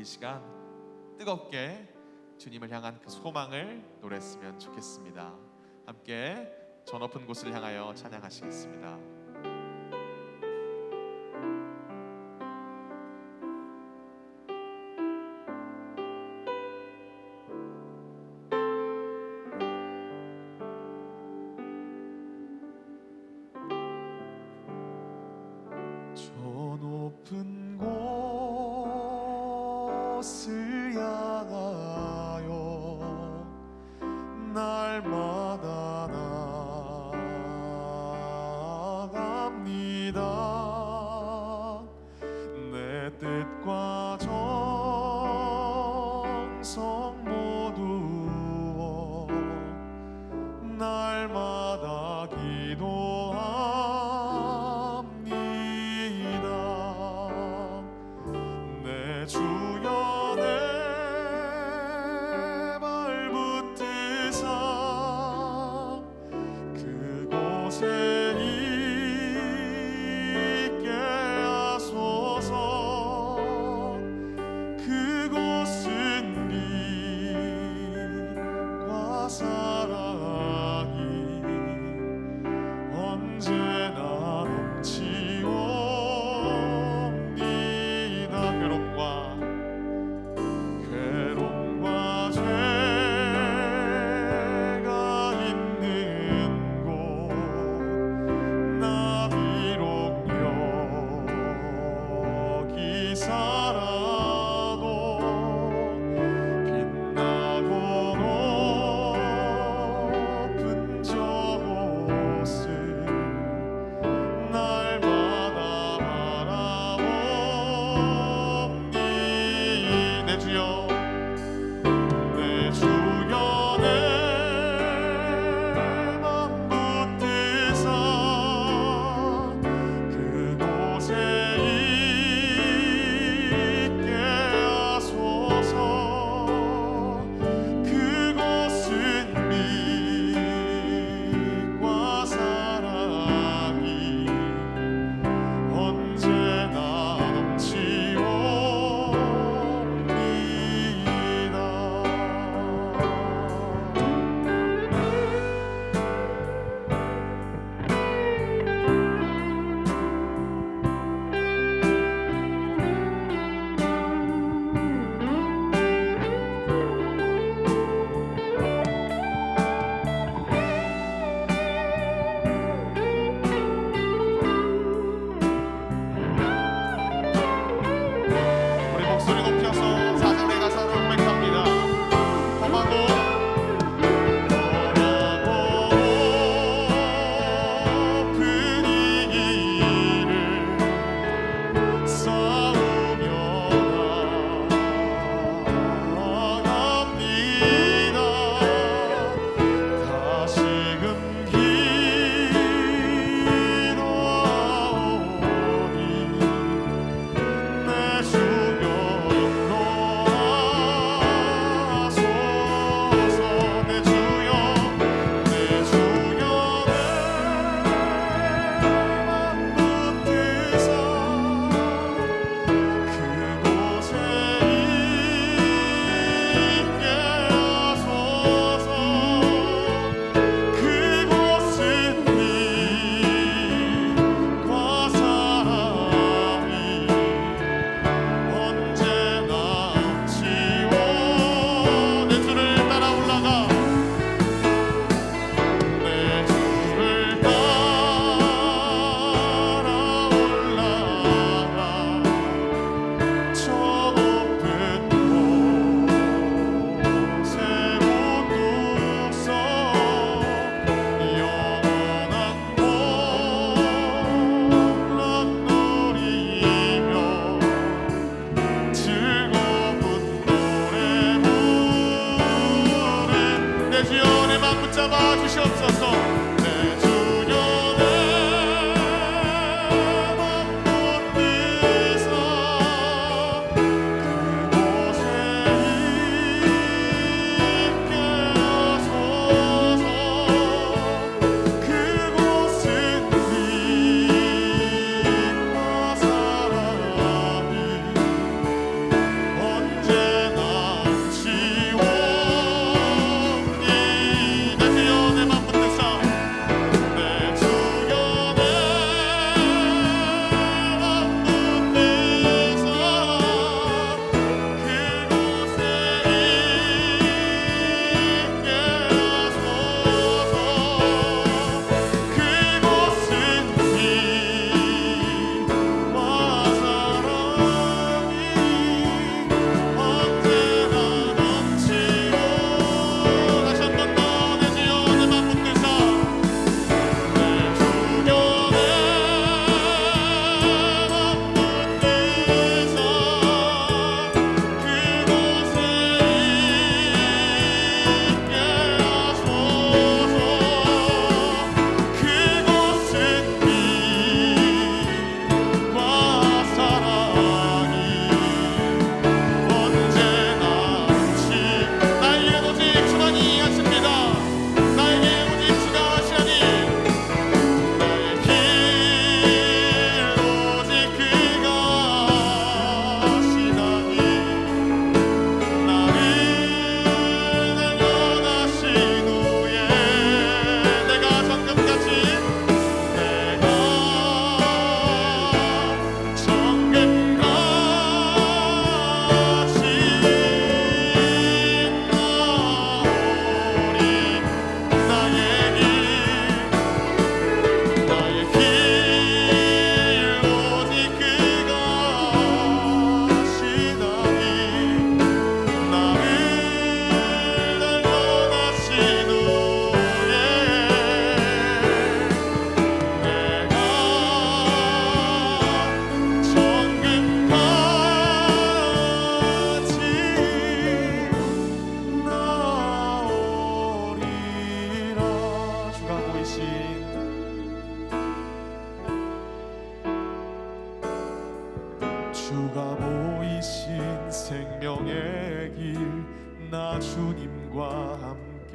시간 뜨겁게 주님을 향한 그 소망을 노래했으면 좋겠습니다. 함께 저 높은 곳을 향하여 찬양하시겠습니다. 저 높은 곳을 향하여 날마다 나아갑니다. 내 뜻과 정성 모두어 날마다 기도합니다. 내 주여 내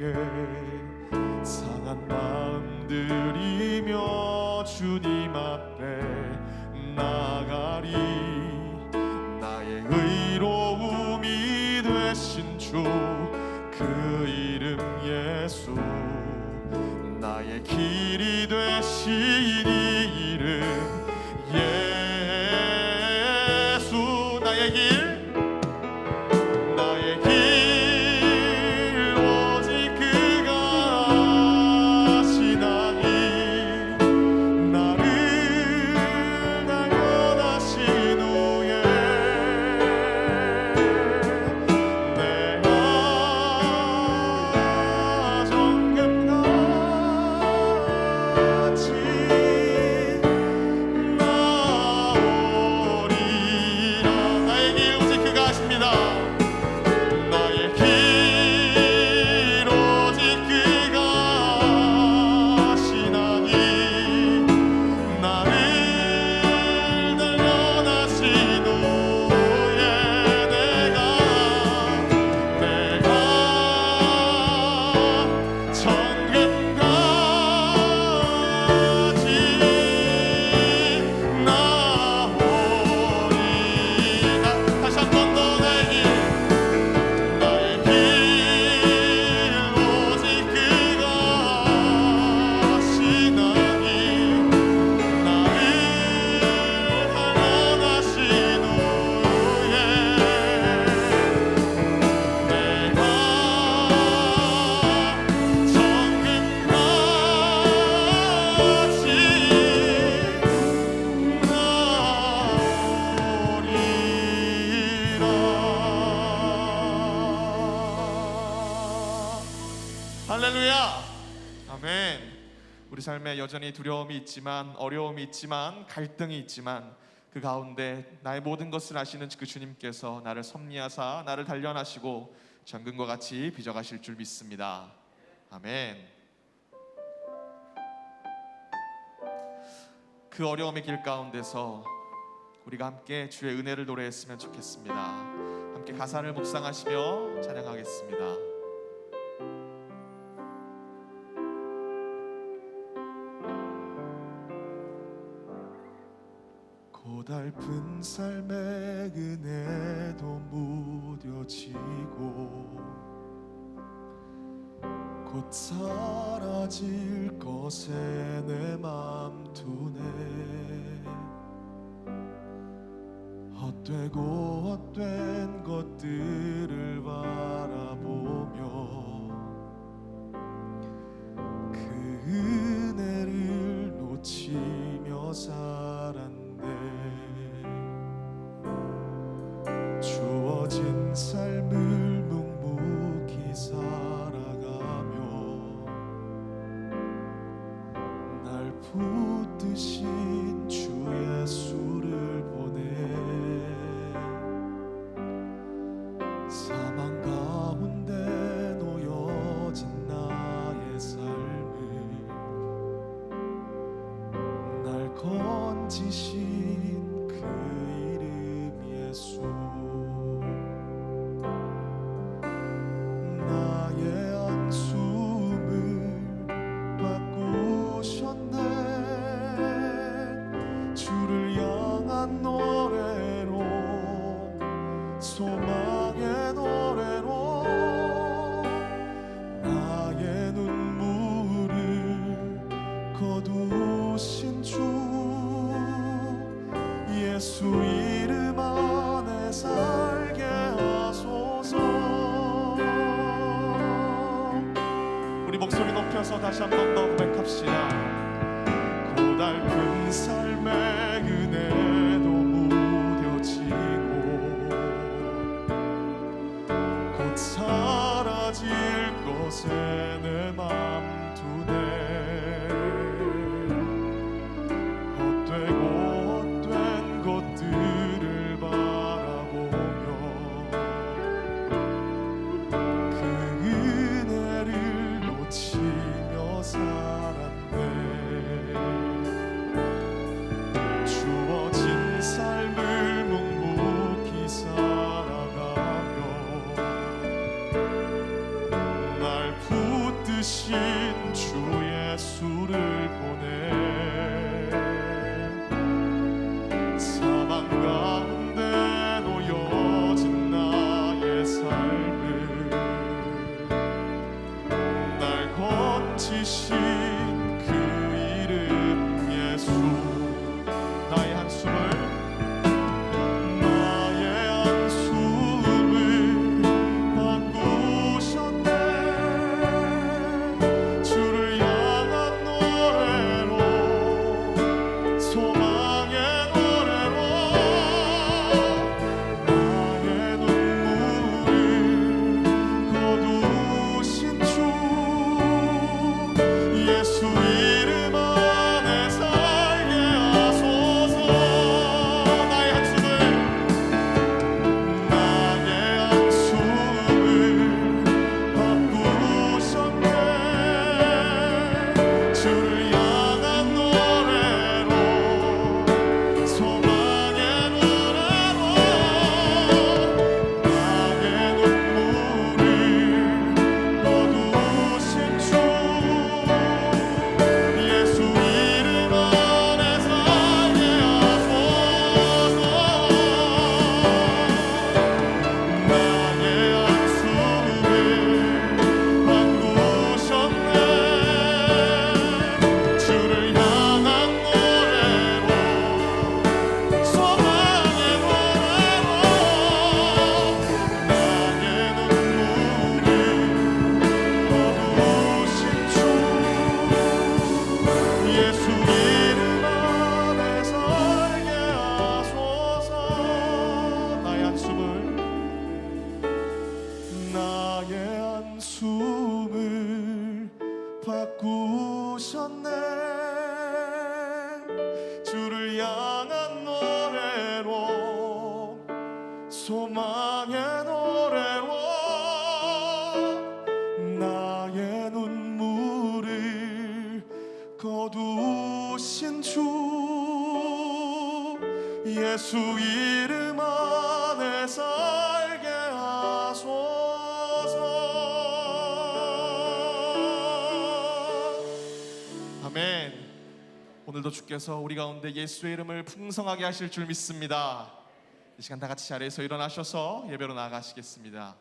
함께 상한 마음 들이며 주님 앞에 나가리. 나의 의로움이 되신 주 그 이름 예수, 나의 길이 되신 이 이름 예수. 나의 길 오직 그가 하시나니 나를 단련하신 후에 내가 정금같이 나오리라. 나의 길 오직 그가 하십니다. 나의 길 오직 그가 하시나니 나를 단련하신 후에 내가 정금같이 나오리라. 다시 한 번 더. 나의 길 오직 그가 하시나니 나를 단련하신 후에 내가 정금같이 나오리라. 할렐루야. 아멘. 우리 삶에 여전히 두려움이 있지만, 어려움이 있지만, 갈등이 있지만, 그 가운데 나의 모든 것을 아시는 그 주님께서 나를 섭리하사 나를 단련하시고 정금과 같이 빚어가실 줄 믿습니다. 아멘. 그 어려움의 길 가운데서 우리가 함께 주의 은혜를 노래했으면 좋겠습니다. 함께 가사를 묵상하시며 찬양하겠습니다. 고달픈 삶의 은혜도 무뎌지고 곧 사라질 것에 내 맘 두네. 헛되고 헛된 것들을 바라보며 그 은혜를 놓치며 살았네. 주어진 삶을 묵묵히 살아가며 날 붙드신 주 예수를 보내. 사망 가운데 놓여진 나의 삶을 날 건지신 그 이름 예수. 나의 한숨을 바꾸셨네. 주를 향한 노래로, 소망의 노래로 나의 눈물을 거두신 주 예수 이름 안에 살게 하소서. 우리 목소리 높여서 다시 한 번 더 고백합시다. 고달픈 삶의 은혜도 무뎌지고 곧 사라질 것에 내 맘 두네. 헛되고 헛된 것들을 바라보며 그 은혜를 놓치며 살았네. 주를 향한 노래로 소망의 노래로 나의 눈물을 거두신 주 예수 이름 안에 살게 하소서. 아멘. 오늘도 주께서 우리 가운데 예수의 이름을 풍성하게 하실 줄 믿습니다. 이 시간 다 같이 자리에서 일어나셔서 예배로 나아가시겠습니다.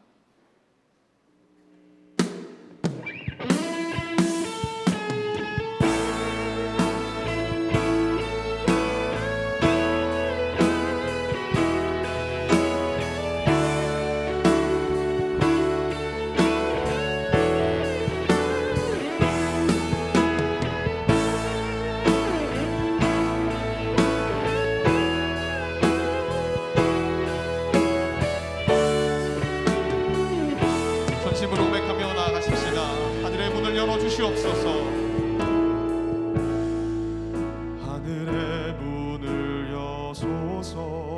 전심으로 고백하며 나아가십시다. 하늘의 문을 열어주시옵소서. 하늘의 문을 여소서.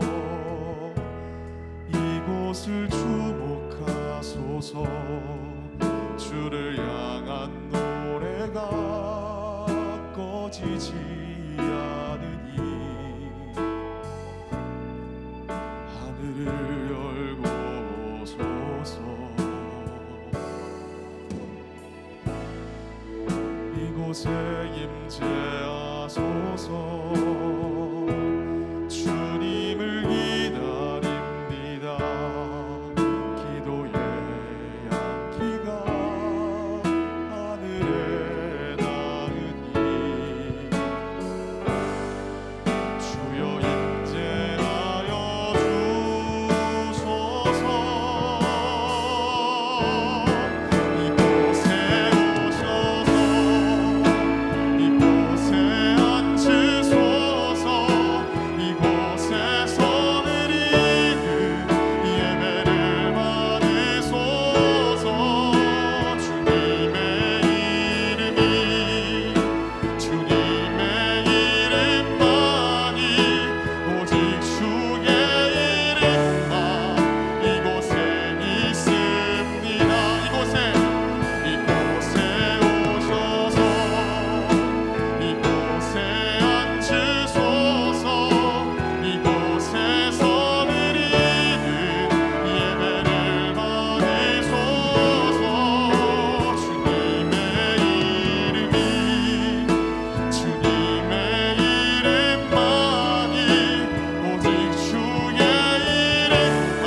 이곳을 주목하소서. 주를 향한 노래가 꺼지지 않으니 하늘을 열고 오소서. 이곳에 임재하소서. 주님을 기다립니다. 기도의 향기가 하늘에 닿으니 주여 임재하여 주소서. 이곳에 오셔서 이곳에 앉으소서. 이곳에서 드리는 예배를 받으소서. 주님의 이름이 주님의 이름만이 오직 주의 이름만 이곳에 있습니다. 이곳에 오셔서 이곳에 앉으소서. 이곳에서 드리는 예배를 받으소서. 주님의 이름이 주님의 이름만이 오직 주의 이름만.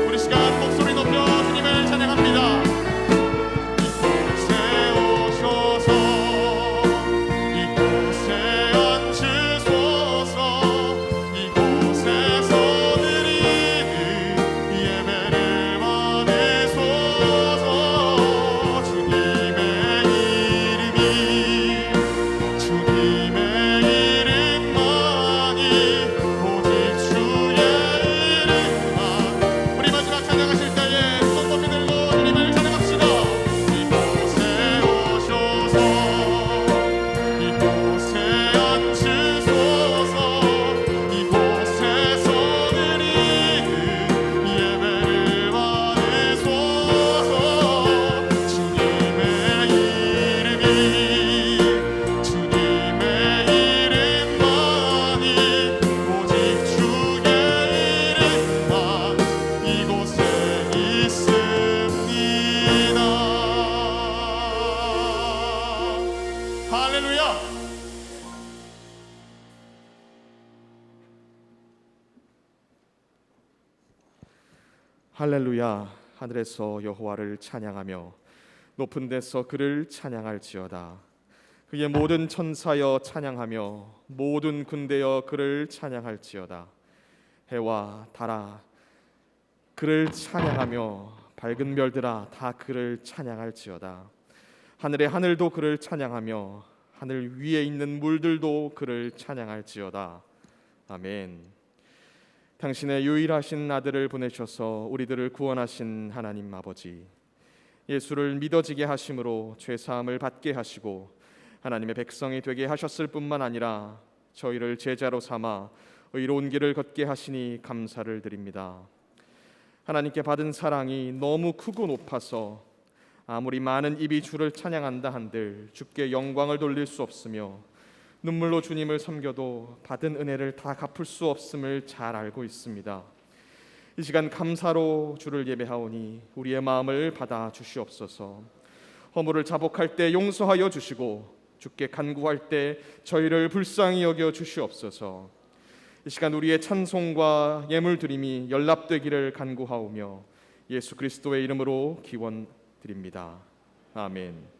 우리 시간 목소리 높여 주님을 찬양합니다. 이곳에 오셔서 이곳에 앉으소서. 이곳에서 드리는 예배를 받으소서. 주님의 이름이 주님의 이름만이 오직 주의 이름만. 우리 마지막 찬양하실 때에 손 높이 들고 주님을 찬양합시다. 이곳에 오셔서 이곳에 앉으소서. 이곳에서 드리는 예배를 받으소서. 주님의 이름이 주님의 이름만이 오직 주의 이름만 이곳에 있습니다. 할렐루야. 할렐루야. 하늘에서 여호와를 찬양하며 높은 데서 그를 찬양할지어다. 그의 모든 천사여 찬양하며 모든 군대여 그를 찬양할지어다. 해와 달아 그를 찬양하며 밝은 별들아 다 그를 찬양할지어다. 하늘의 하늘도 그를 찬양하며 하늘 위에 있는 물들도 그를 찬양할지어다. 아멘. 당신의 유일하신 아들을 보내셔서 우리들을 구원하신 하나님 아버지, 예수를 믿어지게 하심으로 죄사함을 받게 하시고 하나님의 백성이 되게 하셨을 뿐만 아니라 저희를 제자로 삼아 의로운 길을 걷게 하시니 감사를 드립니다. 하나님께 받은 사랑이 너무 크고 높아서 아무리 많은 입이 주를 찬양한다 한들 주께 영광을 돌릴 수 없으며 눈물로 주님을 섬겨도 받은 은혜를 다 갚을 수 없음을 잘 알고 있습니다. 이 시간 감사로 주를 예배하오니 우리의 마음을 받아 주시옵소서. 허물을 자복할 때 용서하여 주시고 주께 간구할 때 저희를 불쌍히 여겨 주시옵소서. 이 시간 우리의 찬송과 예물 드림이 연락되기를 간구하오며 예수 그리스도의 이름으로 기원드립니다. 아멘.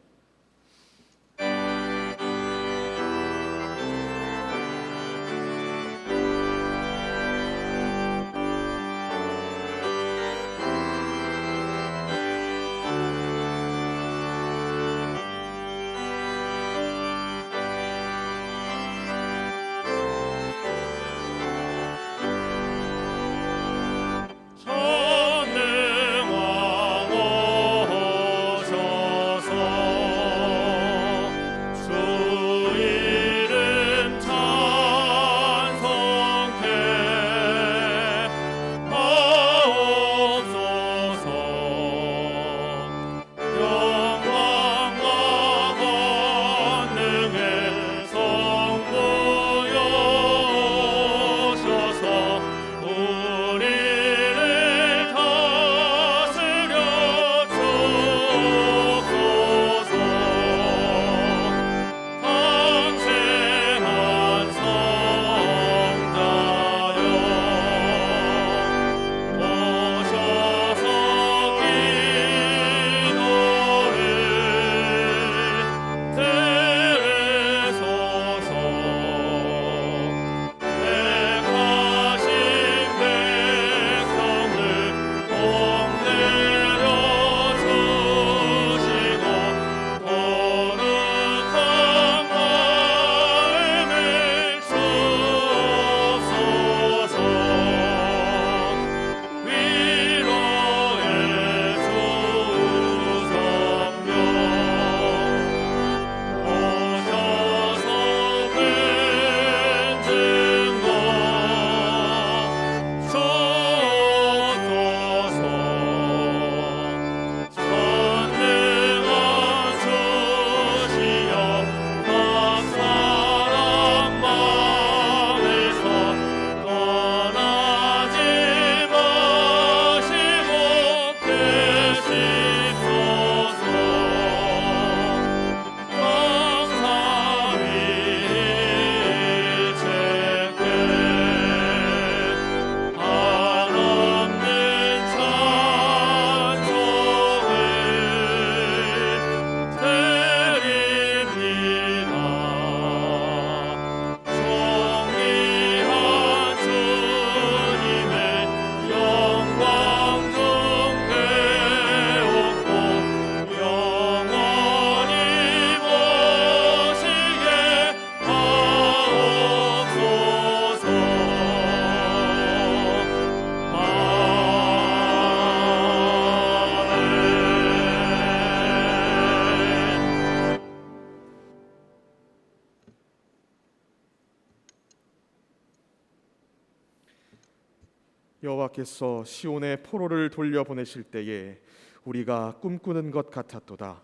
여호와께서 시온의 포로를 돌려보내실 때에 우리가 꿈꾸는 것 같았도다.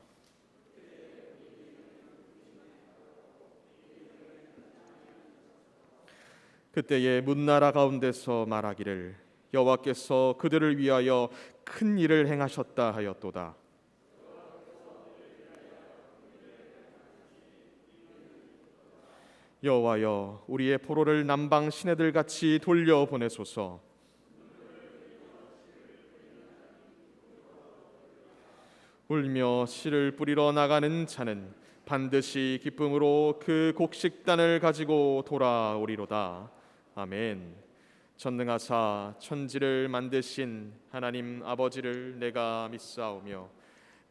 그때에 문나라 가운데서 말하기를 여호와께서 그들을 위하여 큰 일을 행하셨다 하였도다. 여호와여, 우리의 포로를 남방 시내들 같이 돌려보내소서. 울며 씨를 뿌리러 나가는 자는 반드시 기쁨으로 그 곡식단을 가지고 돌아오리로다. 아멘. 전능하사 천지를 만드신 하나님 아버지를 내가 믿사오며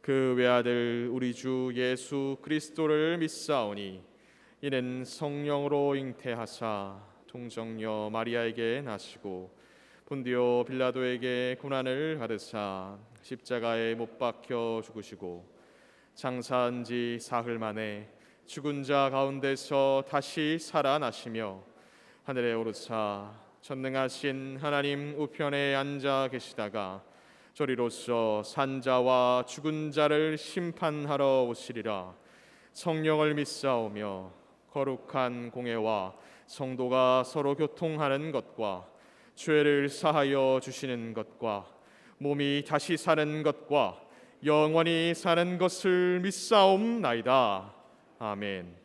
그 외아들 우리 주 예수 그리스도를 믿사오니 이는 성령으로 잉태하사 동정녀 마리아에게 나시고 본디오 빌라도에게 고난을 받으사 십자가에 못 박혀 죽으시고 장사한 지 사흘 만에 죽은 자 가운데서 다시 살아나시며 하늘에 오르사 전능하신 하나님 우편에 앉아 계시다가 저리로서 산자와 죽은 자를 심판하러 오시리라. 성령을 믿사오며 거룩한 공회와 성도가 서로 교통하는 것과 죄를 사하여 주시는 것과 몸이 다시 사는 것과 영원히 사는 것을 믿사옵나이다. 아멘.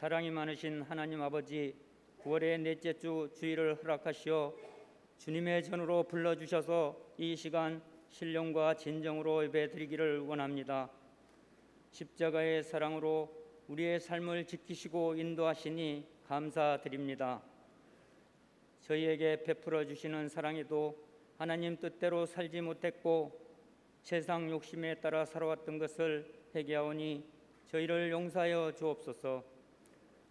사랑이 많으신 하나님 아버지, 9월의 넷째 주 주일을 허락하시어 주님의 전으로 불러주셔서 이 시간 신령과 진정으로 예배드리기를 원합니다. 십자가의 사랑으로 우리의 삶을 지키시고 인도하시니 감사드립니다. 저희에게 베풀어 주시는 사랑에도 하나님 뜻대로 살지 못했고 세상 욕심에 따라 살아왔던 것을 회개하오니 저희를 용서하여 주옵소서.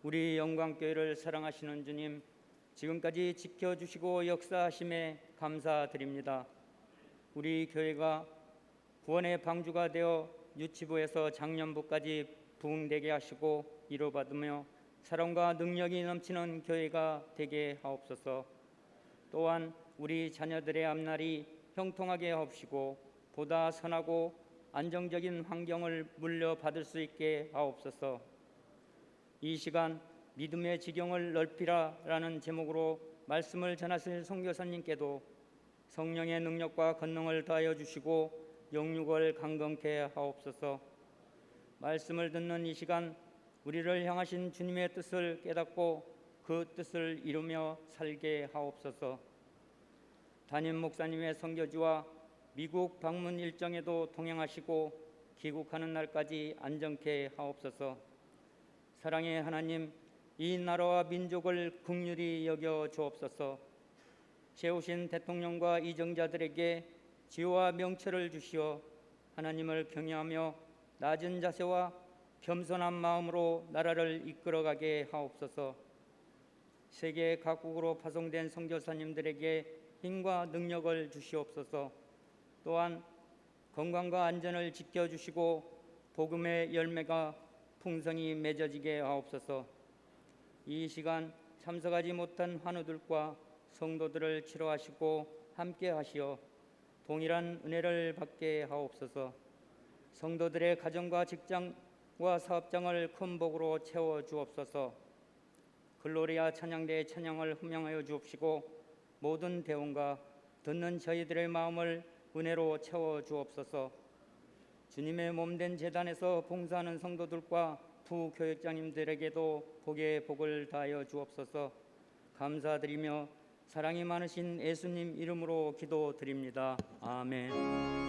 우리 영광교회를 사랑하시는 주님, 지금까지 지켜주시고 역사하심에 감사드립니다. 우리 교회가 구원의 방주가 되어 유치부에서 장년부까지 부흥되게 하시고 이루받으며 사랑과 능력이 넘치는 교회가 되게 하옵소서. 또한 우리 자녀들의 앞날이 형통하게 하옵시고 보다 선하고 안정적인 환경을 물려받을 수 있게 하옵소서. 이 시간 믿음의 지경을 넓히라라는 제목으로 말씀을 전하실 선교사님께도 성령의 능력과 권능을 더하여 주시고 영육을 강건케 하옵소서. 말씀을 듣는 이 시간 우리를 향하신 주님의 뜻을 깨닫고 그 뜻을 이루며 살게 하옵소서. 담임 목사님의 선교지와 미국 방문 일정에도 동행하시고 귀국하는 날까지 안정케 하옵소서. 사랑의 하나님, 이 나라와 민족을 긍휼히 여겨 주옵소서. 세우신 대통령과 이정자들에게 지혜와 명철을 주시어 하나님을 경외하며 낮은 자세와 겸손한 마음으로 나라를 이끌어가게 하옵소서. 세계 각국으로 파송된 선교사님들에게 힘과 능력을 주시옵소서. 또한 건강과 안전을 지켜주시고 복음의 열매가 풍성히 맺어지게 하옵소서. 이 시간 참석하지 못한 환우들과 성도들을 치료하시고 함께 하시어 동일한 은혜를 받게 하옵소서. 성도들의 가정과 직장과 사업장을 큰 복으로 채워 주옵소서. 글로리아 찬양대의 찬양을 흠명하여 주옵시고 모든 대원과 듣는 저희들의 마음을 은혜로 채워 주옵소서. 주님의 몸된 제단에서 봉사하는 성도들과 부교역장님들에게도 복의 복을 다하여 주옵소서. 감사드리며 사랑이 많으신 예수님 이름으로 기도드립니다. 아멘.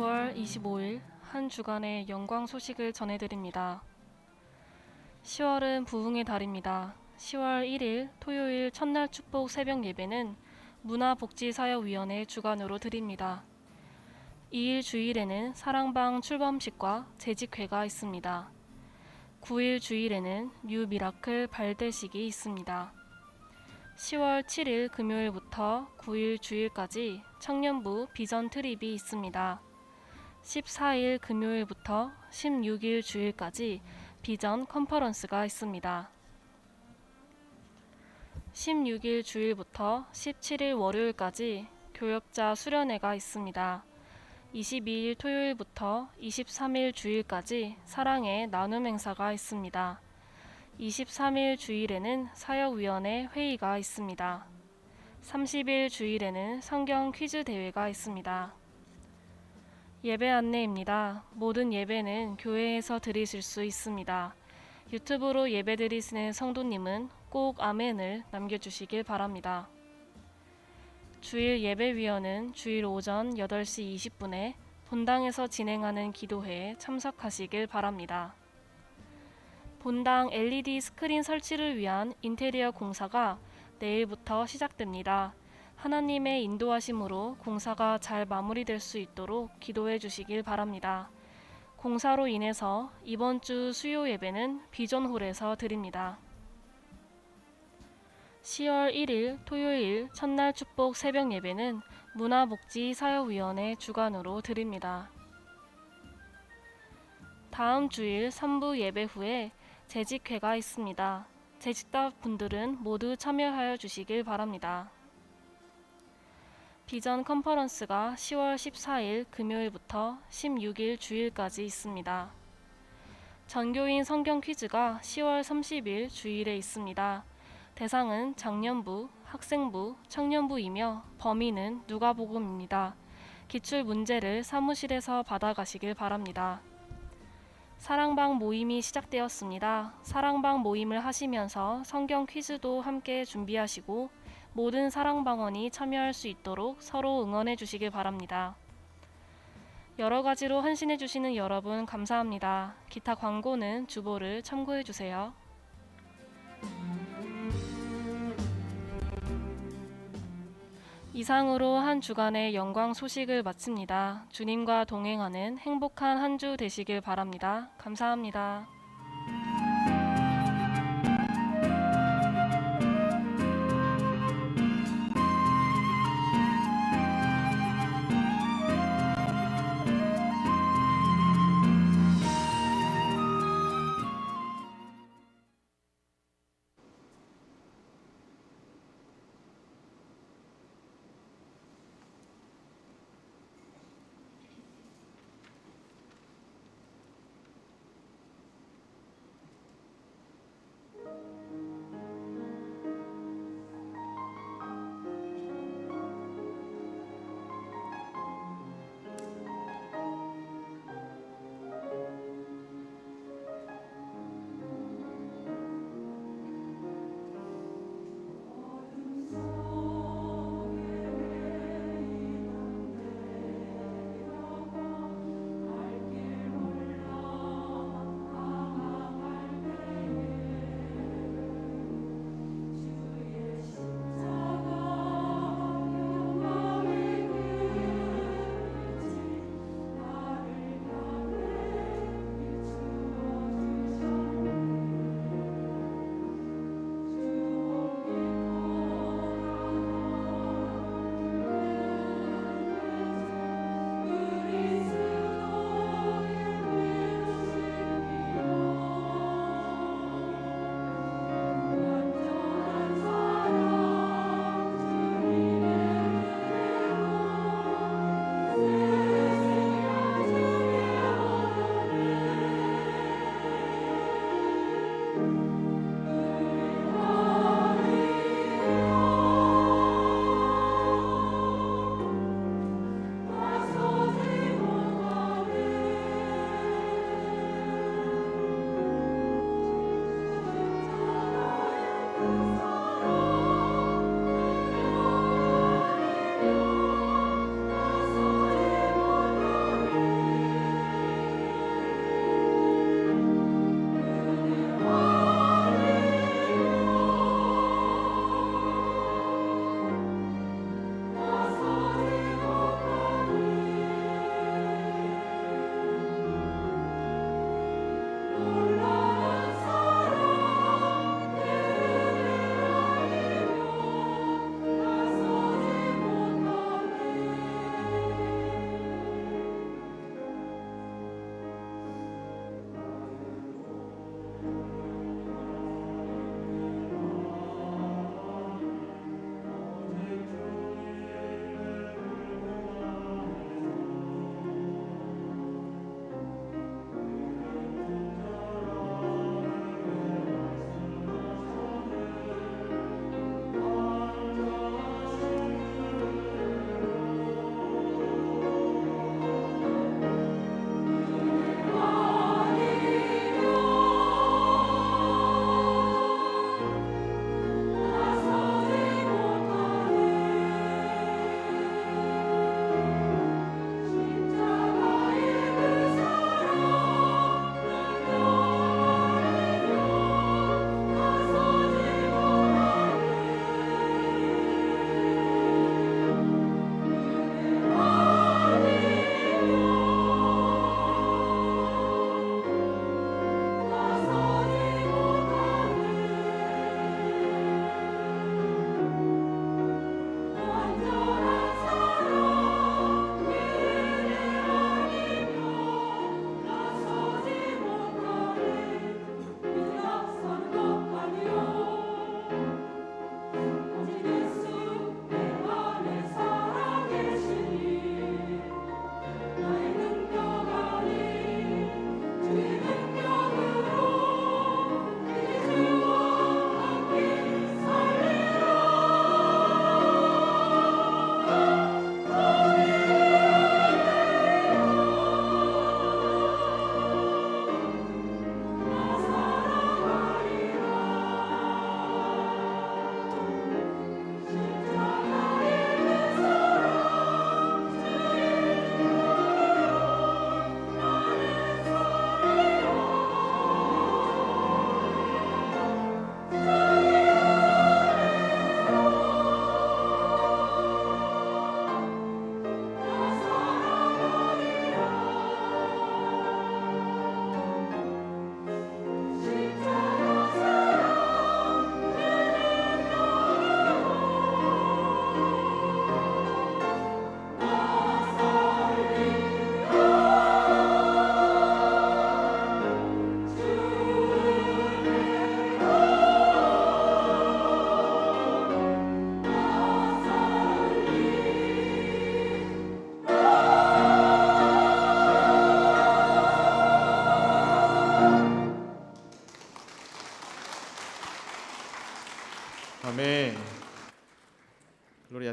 9월 25일 한 주간의 영광 소식을 전해드립니다. 10월은 부흥의 달입니다. 10월 1일 토요일 첫날 축복 새벽 예배는 문화복지사역위원회 주관으로 드립니다. 2일 주일에는 사랑방 출범식과 재직회가 있습니다. 9일 주일에는 뉴 미라클 발대식이 있습니다. 10월 7일 금요일부터 9일 주일까지 청년부 비전 트립이 있습니다. 14일 금요일부터 16일 주일까지 비전 컨퍼런스가 있습니다. 16일 주일부터 17일 월요일까지 교역자 수련회가 있습니다. 22일 토요일부터 23일 주일까지 사랑의 나눔 행사가 있습니다. 23일 주일에는 사역위원회 회의가 있습니다. 30일 주일에는 성경 퀴즈 대회가 있습니다. 예배 안내입니다. 모든 예배는 교회에서 드리실 수 있습니다. 유튜브로 예배 드리시는 성도님은 꼭 아멘을 남겨주시길 바랍니다. 주일 예배위원은 주일 오전 8시 20분에 본당에서 진행하는 기도회에 참석하시길 바랍니다. 본당 LED 스크린 설치를 위한 인테리어 공사가 내일부터 시작됩니다. 하나님의 인도하심으로 공사가 잘 마무리될 수 있도록 기도해 주시길 바랍니다. 공사로 인해서 이번 주 수요 예배는 비전홀에서 드립니다. 10월 1일 토요일 첫날 축복 새벽 예배는 문화복지사역위원회 주관으로 드립니다. 다음 주일 3부 예배 후에 재직회가 있습니다. 재직자분들은 모두 참여하여 주시길 바랍니다. 비전 컨퍼런스가 10월 14일 금요일부터 16일 주일까지 있습니다. 전교인 성경 퀴즈가 10월 30일 주일에 있습니다. 대상은 장년부, 학생부, 청년부이며 범위는 누가복음입니다. 기출 문제를 사무실에서 받아가시길 바랍니다. 사랑방 모임이 시작되었습니다. 사랑방 모임을 하시면서 성경 퀴즈도 함께 준비하시고 모든 사랑방원이 참여할 수 있도록 서로 응원해 주시길 바랍니다. 여러 가지로 헌신해 주시는 여러분 감사합니다. 기타 광고는 주보를 참고해 주세요. 이상으로 한 주간의 영광 소식을 마칩니다. 주님과 동행하는 행복한 한 주 되시길 바랍니다. 감사합니다.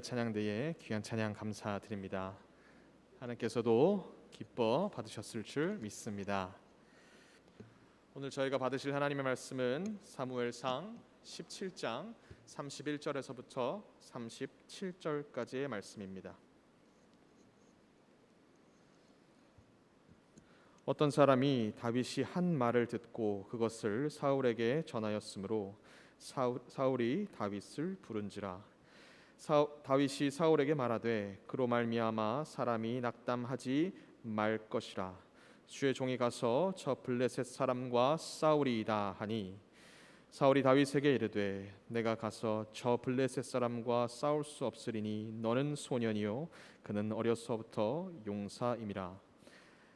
찬양대의 귀한 찬양 감사드립니다. 하나님께서도 기뻐 받으셨을 줄 믿습니다. 오늘 저희가 받으실 하나님의 말씀은 사무엘상 17장 31절에서부터 37절까지의 말씀입니다. 어떤 사람이 다윗이 한 말을 듣고 그것을 사울에게 전하였으므로 사울이 다윗을 부른지라. 다윗이 사울에게 말하되 그로 말미암아 사람이 낙담하지 말 것이라. 주의 종이 가서 저 블레셋 사람과 싸우리이다 하니 사울이 다윗에게 이르되 내가 가서 저 블레셋 사람과 싸울 수 없으리니 너는 소년이요 그는 어려서부터 용사임이라.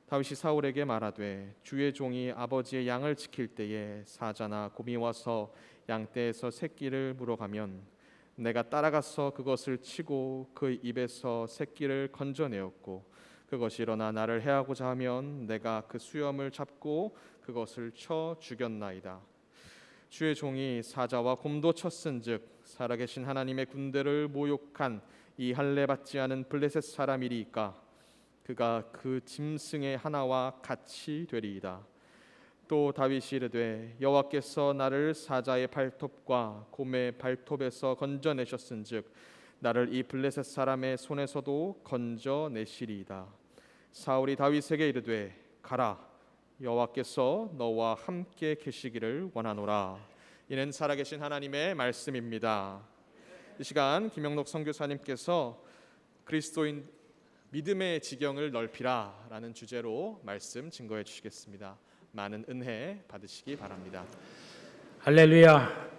다윗이 사울에게 말하되 주의 종이 아버지의 양을 지킬 때에 사자나 곰이 와서 양떼에서 새끼를 물어가면 내가 따라가서 그것을 치고 그 입에서 새끼를 건져내었고 그것이 일어나 나를 해하고자 하면 내가 그 수염을 잡고 그것을 쳐 죽였나이다. 주의 종이 사자와 곰도 쳤은즉 살아계신 하나님의 군대를 모욕한 이 할례 받지 않은 블레셋 사람이리이까 그가 그 짐승의 하나와 같이 되리이다. 또 다윗이 이르되 여호와께서 나를 사자의 발톱과 곰의 발톱에서 건져내셨은즉 나를 이 블레셋 사람의 손에서도 건져내시리이다. 사울이 다윗에게 이르되 가라 여호와께서 너와 함께 계시기를 원하노라. 이는 살아계신 하나님의 말씀입니다. 이 시간 김영록 선교사님께서 그리스도인 믿음의 지경을 넓히라 라는 주제로 말씀 증거해 주시겠습니다. 많은 은혜 받으시기 바랍니다. 할렐루야.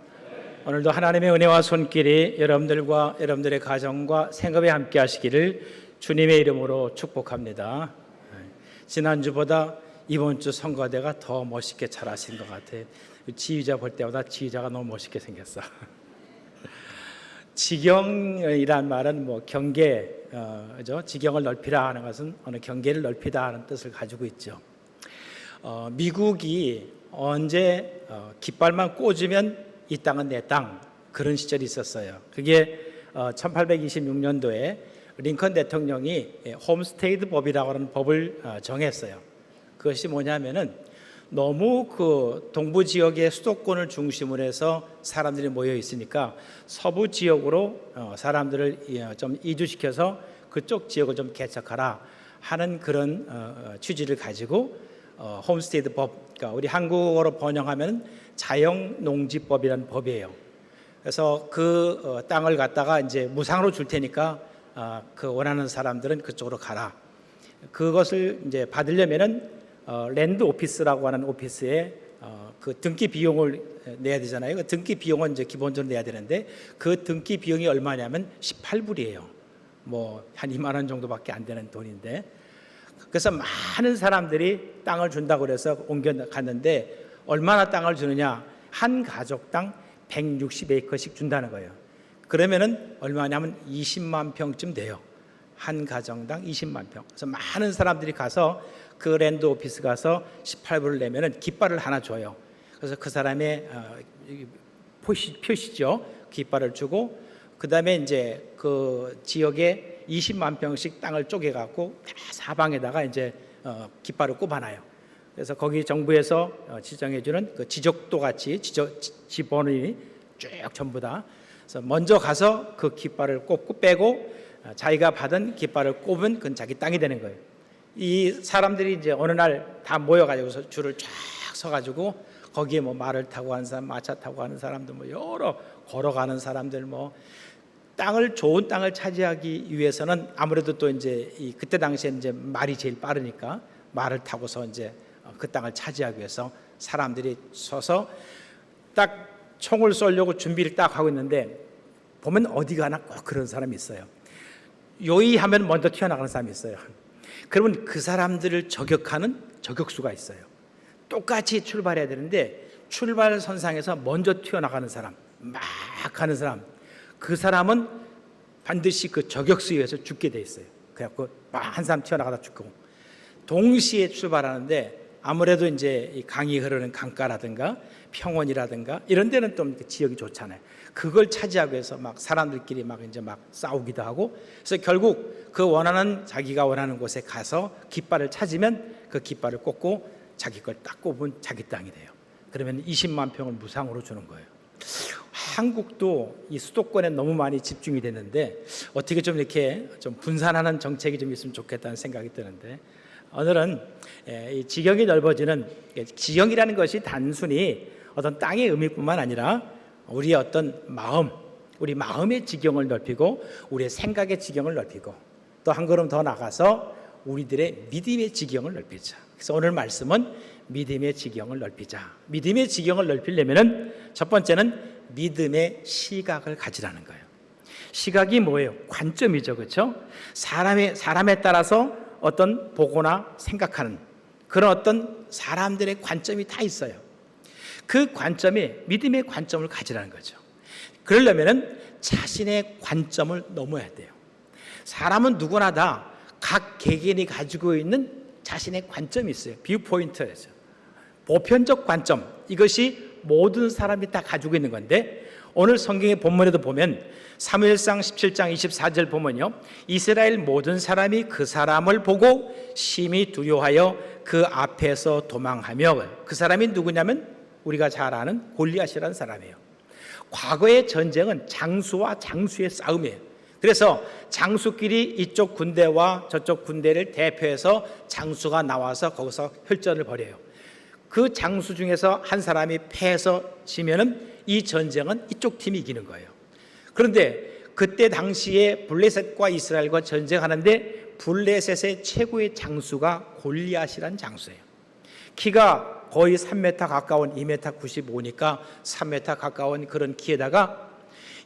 오늘도 하나님의 은혜와 손길이 여러분들과 여러분들의 가정과 생업에 함께 하시기를 주님의 이름으로 축복합니다. 지난주보다 이번 주 성가대가 더 멋있게 잘하신 것 같아요. 지휘자 볼 때마다 지휘자가 너무 멋있게 생겼어. 지경이란 말은 뭐 경계, 그죠? 지경을 넓히라 하는 것은 어느 경계를 넓히다 하는 뜻을 가지고 있죠. 미국이 언제 깃발만 꽂으면 이 땅은 내 땅 그런 시절이 있었어요. 그게 1826년도에 링컨 대통령이 홈스테이드 법이라고 하는 법을 정했어요. 그것이 뭐냐면은 너무 그 동부 지역의 수도권을 중심으로 해서 사람들이 모여 있으니까 서부 지역으로 사람들을 좀 이주시켜서 그쪽 지역을 좀 개척하라 하는 그런 취지를 가지고 홈스테이드 법, 그러니까 우리 한국어로 번역하면 자영농지법이라는 법이에요. 그래서 그 땅을 갖다가 이제 무상으로 줄 테니까 그 원하는 사람들은 그쪽으로 가라. 그것을 이제 받으려면은 랜드 오피스라고 하는 오피스에 그 등기 비용을 내야 되잖아요. 그 등기 비용은 이제 기본적으로 내야 되는데 그 등기 비용이 얼마냐면 18불이에요. 뭐 한 2만 원 정도밖에 안 되는 돈인데. 그래서 많은 사람들이 땅을 준다고 그래서 옮겨갔는데 얼마나 땅을 주느냐? 한 가족당 160에이커씩 준다는 거예요. 그러면은 얼마냐면 20만 평쯤 돼요. 한 가정당 20만 평. 그래서 많은 사람들이 가서 그 랜드 오피스 가서 18불을 내면은 깃발을 하나 줘요. 그래서 그 사람의 표시죠. 깃발을 주고 그 다음에 이제 그 지역에 20만 평씩 땅을 쪼개갖고 다 사방에다가 이제 깃발을 꼽아놔요. 그래서 거기 정부에서 지정해주는 그 지적도 같이 지번이 쭉 전부 다. 그래서 먼저 가서 그 깃발을 꼽고 빼고 자기가 받은 깃발을 꼽은 그건 자기 땅이 되는 거예요. 이 사람들이 이제 어느 날 다 모여가지고서 줄을 쫙 서가지고 거기에 뭐 말을 타고 가는 사람, 마차 타고 가는 사람들, 뭐 여러 걸어가는 사람들, 뭐 좋은 땅을 차지하기 위해서는 아무래도 또 이제 그때 당시에 이제 말이 제일 빠르니까 말을 타고서 이제 그 땅을 차지하기 위해서 사람들이 서서 딱 총을 쏘려고 준비를 딱 하고 있는데 보면 어디 가나 꼭 그런 사람이 있어요. 요이하면 먼저 튀어나가는 사람이 있어요. 그러면 그 사람들을 저격하는 저격수가 있어요. 똑같이 출발해야 되는데 출발 선상에서 먼저 튀어나가는 사람, 막 가는 사람, 그 사람은 반드시 그 저격수에 의해서 죽게 돼 있어요. 그래갖고 한 사람 튀어나가다 죽고 동시에 출발하는데 아무래도 이제 이 강이 흐르는 강가라든가 평원이라든가 이런 데는 좀 지역이 좋잖아요. 그걸 차지하기 위해서 막 사람들끼리 막 이제 막 싸우기도 하고, 그래서 결국 그 자기가 원하는 곳에 가서 깃발을 찾으면 그 깃발을 꽂고 자기 걸 딱 꼽으면 자기 땅이 돼요. 그러면 20만 평을 무상으로 주는 거예요. 한국도 이 수도권에 너무 많이 집중이 됐는데 어떻게 좀 이렇게 좀 분산하는 정책이 좀 있으면 좋겠다는 생각이 드는데, 오늘은 이 지경이 넓어지는, 지경이라는 것이 단순히 어떤 땅의 의미뿐만 아니라 우리의 어떤 마음, 우리 마음의 지경을 넓히고 우리의 생각의 지경을 넓히고 또 한 걸음 더 나가서 우리들의 믿음의 지경을 넓히자. 그래서 오늘 말씀은 믿음의 지경을 넓히자. 믿음의 지경을 넓히려면은 첫 번째는 믿음의 시각을 가지라는 거예요. 시각이 뭐예요? 관점이죠, 그렇죠? 사람에 따라서 어떤 보거나 생각하는 그런 어떤 사람들의 관점이 다 있어요. 그 관점에 믿음의 관점을 가지라는 거죠. 그러려면은 자신의 관점을 넘어야 돼요. 사람은 누구나 다 각 개개인이 가지고 있는 자신의 관점이 있어요. 뷰 포인트에서 보편적 관점, 이것이 모든 사람이 다 가지고 있는 건데, 오늘 성경의 본문에도 보면 사무엘상 17장 24절 보면요, 이스라엘 모든 사람이 그 사람을 보고 심히 두려워하여 그 앞에서 도망하며, 그 사람이 누구냐면 우리가 잘 아는 골리앗이라는 사람이에요. 과거의 전쟁은 장수와 장수의 싸움이에요. 그래서 장수끼리 이쪽 군대와 저쪽 군대를 대표해서 장수가 나와서 거기서 혈전을 벌여요. 그 장수 중에서 한 사람이 패해서 지면은 이 전쟁은 이쪽 팀이 이기는 거예요. 그런데 그때 당시에 블레셋과 이스라엘과 전쟁하는데 블레셋의 최고의 장수가 골리앗이라는 장수예요. 키가 거의 3m 가까운 2m 95니까 3m 가까운 그런 키에다가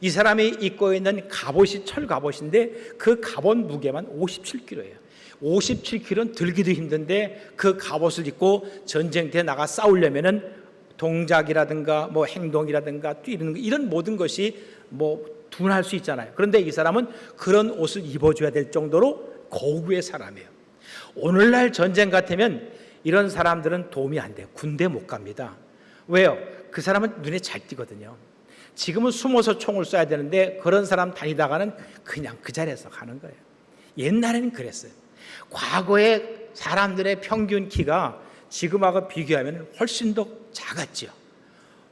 이 사람이 입고 있는 갑옷이 철 갑옷인데 그 갑옷 무게만 57kg예요. 57kg는 들기도 힘든데 그 갑옷을 입고 전쟁터에 나가 싸우려면은 동작이라든가 뭐 행동이라든가 뛰는 이런 모든 것이 뭐 둔할 수 있잖아요. 그런데 이 사람은 그런 옷을 입어줘야 될 정도로 고구의 사람이에요. 오늘날 전쟁 같으면 이런 사람들은 도움이 안 돼요. 군대 못 갑니다. 왜요? 그 사람은 눈에 잘 띄거든요. 지금은 숨어서 총을 쏴야 되는데 그런 사람 다니다가는 그냥 그 자리에서 가는 거예요. 옛날에는 그랬어요. 과거에 사람들의 평균 키가 지금하고 비교하면 훨씬 더 작았죠.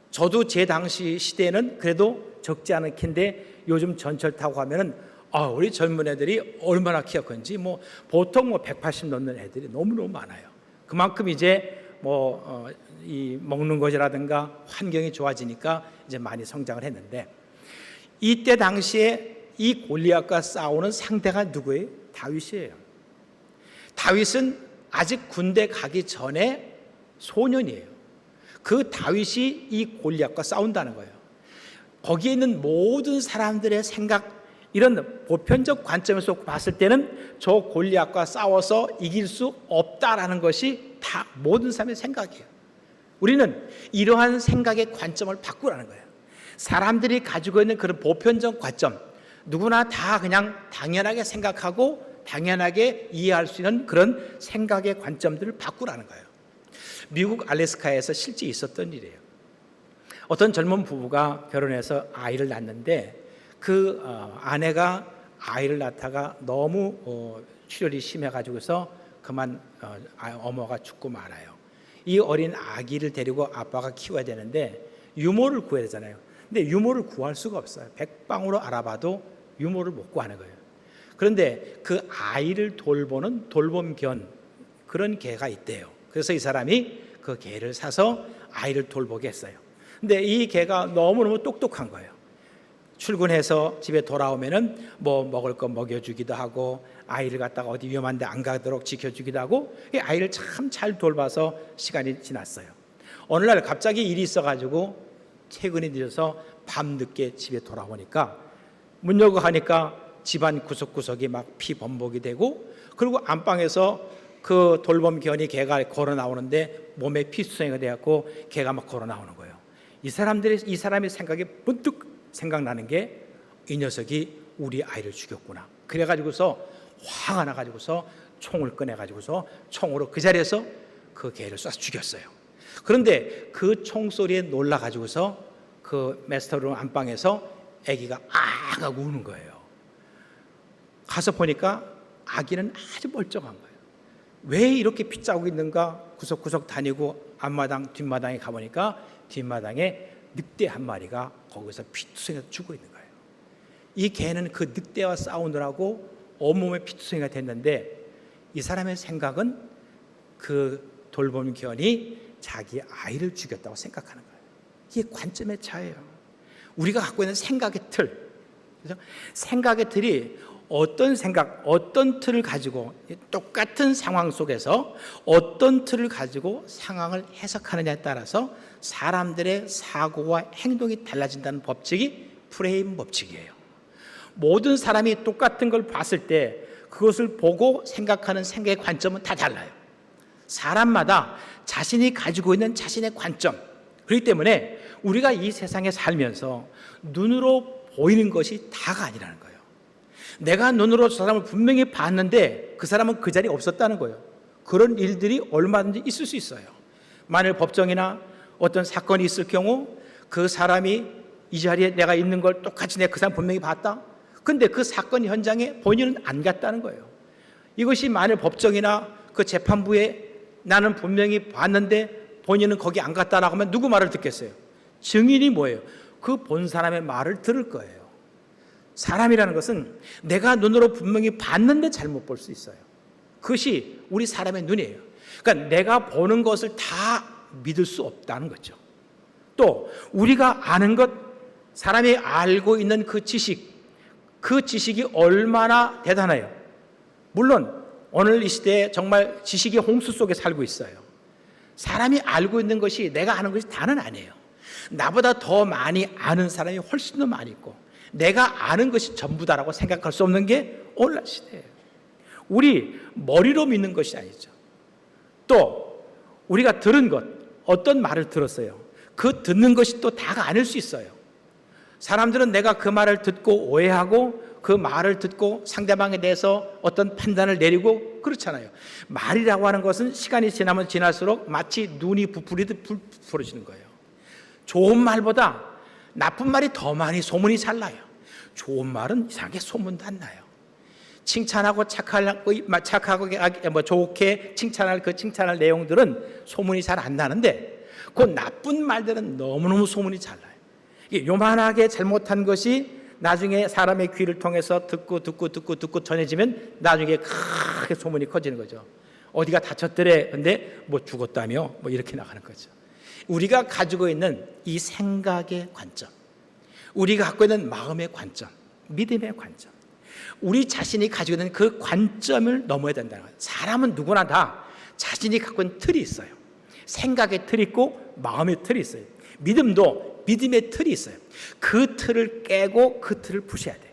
저도 제 당시 시대에는 그래도 적지 않은 키인데 요즘 전철 타고 가면은 우리 젊은 애들이 얼마나 키가 큰지 뭐 보통 180 넘는 애들이 너무너무 많아요. 그만큼 이제 이 먹는 것이라든가 환경이 좋아지니까 이제 많이 성장을 했는데, 이때 당시에 이 골리앗과 싸우는 상대가 누구예요? 다윗이에요. 다윗은 아직 군대 가기 전에 소년이에요. 그 다윗이 이 골리앗과 싸운다는 거예요. 거기에 있는 모든 사람들의 생각, 이런 보편적 관점에서 봤을 때는 저 골리앗과 싸워서 이길 수 없다라는 것이 다 모든 사람의 생각이에요. 우리는 이러한 생각의 관점을 바꾸라는 거예요. 사람들이 가지고 있는 그런 보편적 관점, 누구나 다 그냥 당연하게 생각하고 당연하게 이해할 수 있는 그런 생각의 관점들을 바꾸라는 거예요. 미국 알래스카에서 실제 있었던 일이에요. 어떤 젊은 부부가 결혼해서 아이를 낳는데 그 아내가 아이를 낳다가 너무 출혈이 심해가지고서 그만 어머가 죽고 말아요. 이 어린 아기를 데리고 아빠가 키워야 되는데 유모를 구해야 되잖아요. 근데 유모를 구할 수가 없어요. 백방으로 알아봐도 유모를 못 구하는 거예요. 그런데 그 아이를 돌보는 돌봄견, 그런 개가 있대요. 그래서 이 사람이 그 개를 사서 아이를 돌보게 했어요. 근데 이 개가 너무너무 똑똑한 거예요. 출근해서 집에 돌아오면은 뭐 먹을 거 먹여주기도 하고 아이를 갖다가 어디 위험한 데 안 가도록 지켜주기도 하고, 이 아이를 참 잘 돌봐서 시간이 지났어요. 어느 날 갑자기 일이 있어가지고 퇴근이 늦어서 밤늦게 집에 돌아오니까 문 열고 가니까 집안 구석구석이 막 피 범벅이 되고, 그리고 안방에서 그 돌봄견이 개가 걸어 나오는데 몸에 피수성이 돼갖고 개가 막 걸어 나오는 거예요. 이 사람의 생각에 문득 생각나는 게 이 녀석이 우리 아이를 죽였구나. 그래가지고서 화가 나가지고서 총을 꺼내가지고서 총으로 그 자리에서 그 개를 쏴서 죽였어요. 그런데 그 총소리에 놀라가지고서 그 마스터룸 안방에서 아기가 아 하고 우는 거예요. 가서 보니까 아기는 아주 멀쩡한 거예요. 왜 이렇게 피 자국이 있는가 구석구석 다니고 앞마당 뒷마당에 가보니까 뒷마당에 늑대 한 마리가 거기서 피투성이가 죽어 있는 거예요. 이 개는 그 늑대와 싸우느라고 온몸에 피투성이가 됐는데 이 사람의 생각은 그 돌봄견이 자기 아이를 죽였다고 생각하는 거예요. 이게 관점의 차이예요. 우리가 갖고 있는 생각의 틀, 그렇죠? 생각의 틀이 어떤 생각, 어떤 틀을 가지고 똑같은 상황 속에서 어떤 틀을 가지고 상황을 해석하느냐에 따라서 사람들의 사고와 행동이 달라진다는 법칙이 프레임 법칙이에요. 모든 사람이 똑같은 걸 봤을 때 그것을 보고 생각하는 생각의 관점은 다 달라요. 사람마다 자신이 가지고 있는 자신의 관점, 그렇기 때문에 우리가 이 세상에 살면서 눈으로 보이는 것이 다가 아니라는 거예요. 내가 눈으로 저 사람을 분명히 봤는데 그 사람은 그 자리에 없었다는 거예요. 그런 일들이 얼마든지 있을 수 있어요. 만일 법정이나 어떤 사건이 있을 경우 그 사람이 이 자리에 내가 있는 걸 똑같이 내가 그 사람 분명히 봤다. 근데 그 사건 현장에 본인은 안 갔다는 거예요. 이것이 만일 법정이나 그 재판부에 나는 분명히 봤는데 본인은 거기 안 갔다라고 하면 누구 말을 듣겠어요? 증인이 뭐예요? 그 본 사람의 말을 들을 거예요. 사람이라는 것은 내가 눈으로 분명히 봤는데 잘못 볼 수 있어요. 그것이 우리 사람의 눈이에요. 그러니까 내가 보는 것을 다 믿을 수 없다는 거죠. 또 우리가 아는 것, 사람이 알고 있는 그 지식, 그 지식이 얼마나 대단해요. 물론 오늘 이 시대에 정말 지식의 홍수 속에 살고 있어요. 사람이 알고 있는 것이 내가 아는 것이 다는 아니에요. 나보다 더 많이 아는 사람이 훨씬 더 많이 있고 내가 아는 것이 전부다라고 생각할 수 없는 게 오늘날 시대예요. 우리 머리로 믿는 것이 아니죠. 또 우리가 들은 것, 어떤 말을 들었어요. 그 듣는 것이 또 다가 아닐 수 있어요. 사람들은 내가 그 말을 듣고 오해하고 그 말을 듣고 상대방에 대해서 어떤 판단을 내리고 그렇잖아요. 말이라고 하는 것은 시간이 지나면 지날수록 마치 눈이 부풀리듯 부풀어지는 거예요. 좋은 말보다 나쁜 말이 더 많이 소문이 잘 나요. 좋은 말은 이상하게 소문도 안 나요. 칭찬하고 착하고 좋게 칭찬할 그 칭찬할 내용들은 소문이 잘 안 나는데 그 나쁜 말들은 너무너무 소문이 잘 나요. 요만하게 잘못한 것이 나중에 사람의 귀를 통해서 듣고 전해지면 나중에 크게 소문이 커지는 거죠. 어디가 다쳤더래. 근데 뭐 죽었다며 뭐 이렇게 나가는 거죠. 우리가 가지고 있는 이 생각의 관점, 우리가 갖고 있는 마음의 관점, 믿음의 관점, 우리 자신이 가지고 있는 그 관점을 넘어야 된다는 거예요. 사람은 누구나 다 자신이 갖고 있는 틀이 있어요. 생각의 틀이 있고 마음의 틀이 있어요. 믿음도 믿음의 틀이 있어요. 그 틀을 깨고 그 틀을 부셔야 돼요.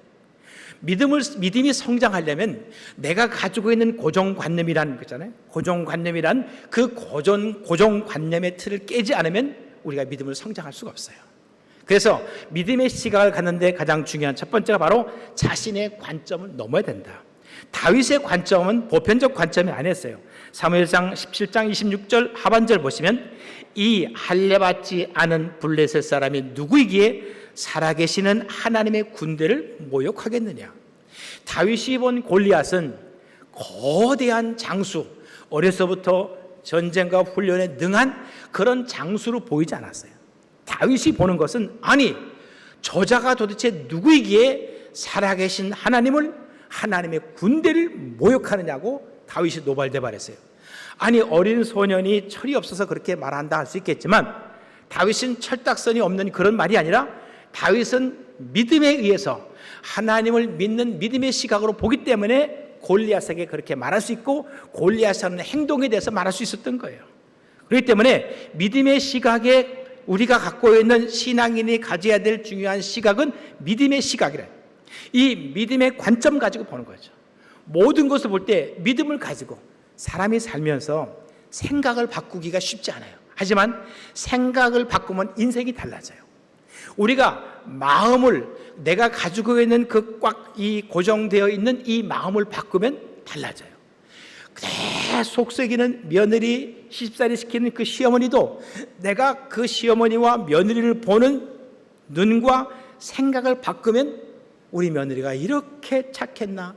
믿음이 성장하려면 내가 가지고 있는 고정관념이라는 거잖아요. 고정관념이란 그 고정관념의 틀을 깨지 않으면 우리가 믿음을 성장할 수가 없어요. 그래서 믿음의 시각을 갖는데 가장 중요한 첫 번째가 바로 자신의 관점을 넘어야 된다. 다윗의 관점은 보편적 관점이 아니었어요. 사무엘상 17장 26절 하반절 보시면 이 할례받지 않은 블레셋 사람이 누구이기에 살아계시는 하나님의 군대를 모욕하겠느냐. 다윗이 본 골리앗은 거대한 장수, 어려서부터 전쟁과 훈련에 능한 그런 장수로 보이지 않았어요. 다윗이 보는 것은 아니 저 자가 도대체 누구이기에 살아계신 하나님의 군대를 모욕하느냐고 다윗이 노발대발했어요. 아니 어린 소년이 철이 없어서 그렇게 말한다 할 수 있겠지만 다윗은 철딱선이 없는 그런 말이 아니라 다윗은 믿음에 의해서 하나님을 믿는 믿음의 시각으로 보기 때문에 골리앗에게 그렇게 말할 수 있고 골리앗하는 행동에 대해서 말할 수 있었던 거예요. 그렇기 때문에 믿음의 시각에 우리가 갖고 있는 신앙인이 가져야 될 중요한 시각은 믿음의 시각이래요. 이 믿음의 관점 가지고 보는 거죠. 모든 것을 볼 때 믿음을 가지고 사람이 살면서 생각을 바꾸기가 쉽지 않아요. 하지만 생각을 바꾸면 인생이 달라져요. 우리가 마음을 내가 가지고 있는 그 꽉 이 고정되어 있는 이 마음을 바꾸면 달라져요. 계속 속삭이는 며느리 시집살이 시키는 그 시어머니도 내가 그 시어머니와 며느리를 보는 눈과 생각을 바꾸면 우리 며느리가 이렇게 착했나,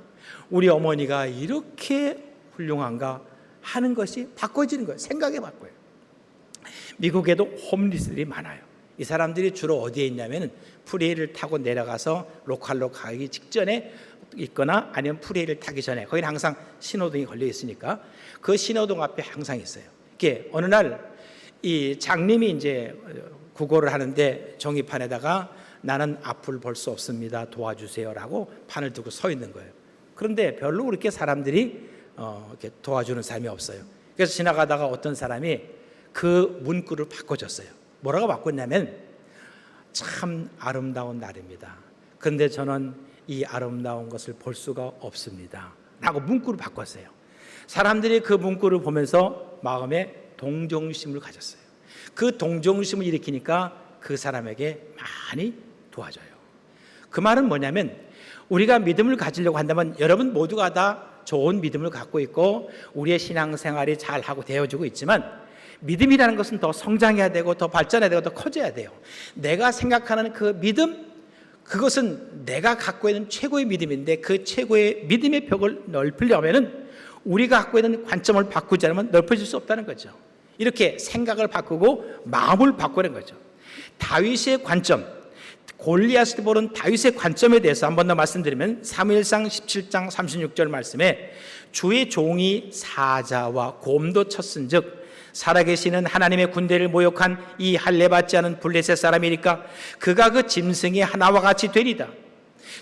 우리 어머니가 이렇게 훌륭한가 하는 것이 바꿔지는 거예요. 생각이 바꿔요. 미국에도 홈리스들이 많아요. 이 사람들이 주로 어디에 있냐면 프리웨이를 타고 내려가서 로컬로 가기 직전에 있거나 아니면 프리웨이를 타기 전에, 거기는 항상 신호등이 걸려 있으니까 그 신호등 앞에 항상 있어요. 이게 어느 날 이 장님이 이제 구걸을 하는데 종이판에다가 나는 앞을 볼 수 없습니다, 도와주세요라고 판을 두고 서 있는 거예요. 그런데 별로 그렇게 사람들이 이렇게 도와주는 사람이 없어요. 그래서 지나가다가 어떤 사람이 그 문구를 바꿔줬어요. 뭐라고 바꿨냐면 참 아름다운 날입니다. 그런데 저는 이 아름다운 것을 볼 수가 없습니다 라고 문구를 바꿨어요. 사람들이 그 문구를 보면서 마음에 동정심을 가졌어요. 그 동정심을 일으키니까 그 사람에게 많이 도와줘요. 그 말은 뭐냐면 우리가 믿음을 가지려고 한다면 여러분 모두가 다 좋은 믿음을 갖고 있고 우리의 신앙생활이 잘하고 되어지고 있지만 믿음이라는 것은 더 성장해야 되고 더 발전해야 되고 더 커져야 돼요. 내가 생각하는 그 믿음, 그것은 내가 갖고 있는 최고의 믿음인데 그 최고의 믿음의 벽을 넓히려면 우리가 갖고 있는 관점을 바꾸지 않으면 넓혀질 수 없다는 거죠. 이렇게 생각을 바꾸고 마음을 바꾸는 거죠. 다윗의 관점, 골리앗을 보는 다윗의 관점에 대해서 한 번 더 말씀드리면 사무엘상 17장 36절 말씀에 주의 종이 사자와 곰도 쳤은즉 살아계시는 하나님의 군대를 모욕한 이 할례받지 않은 블레셋 사람이니까 그가 그 짐승의 하나와 같이 되리다.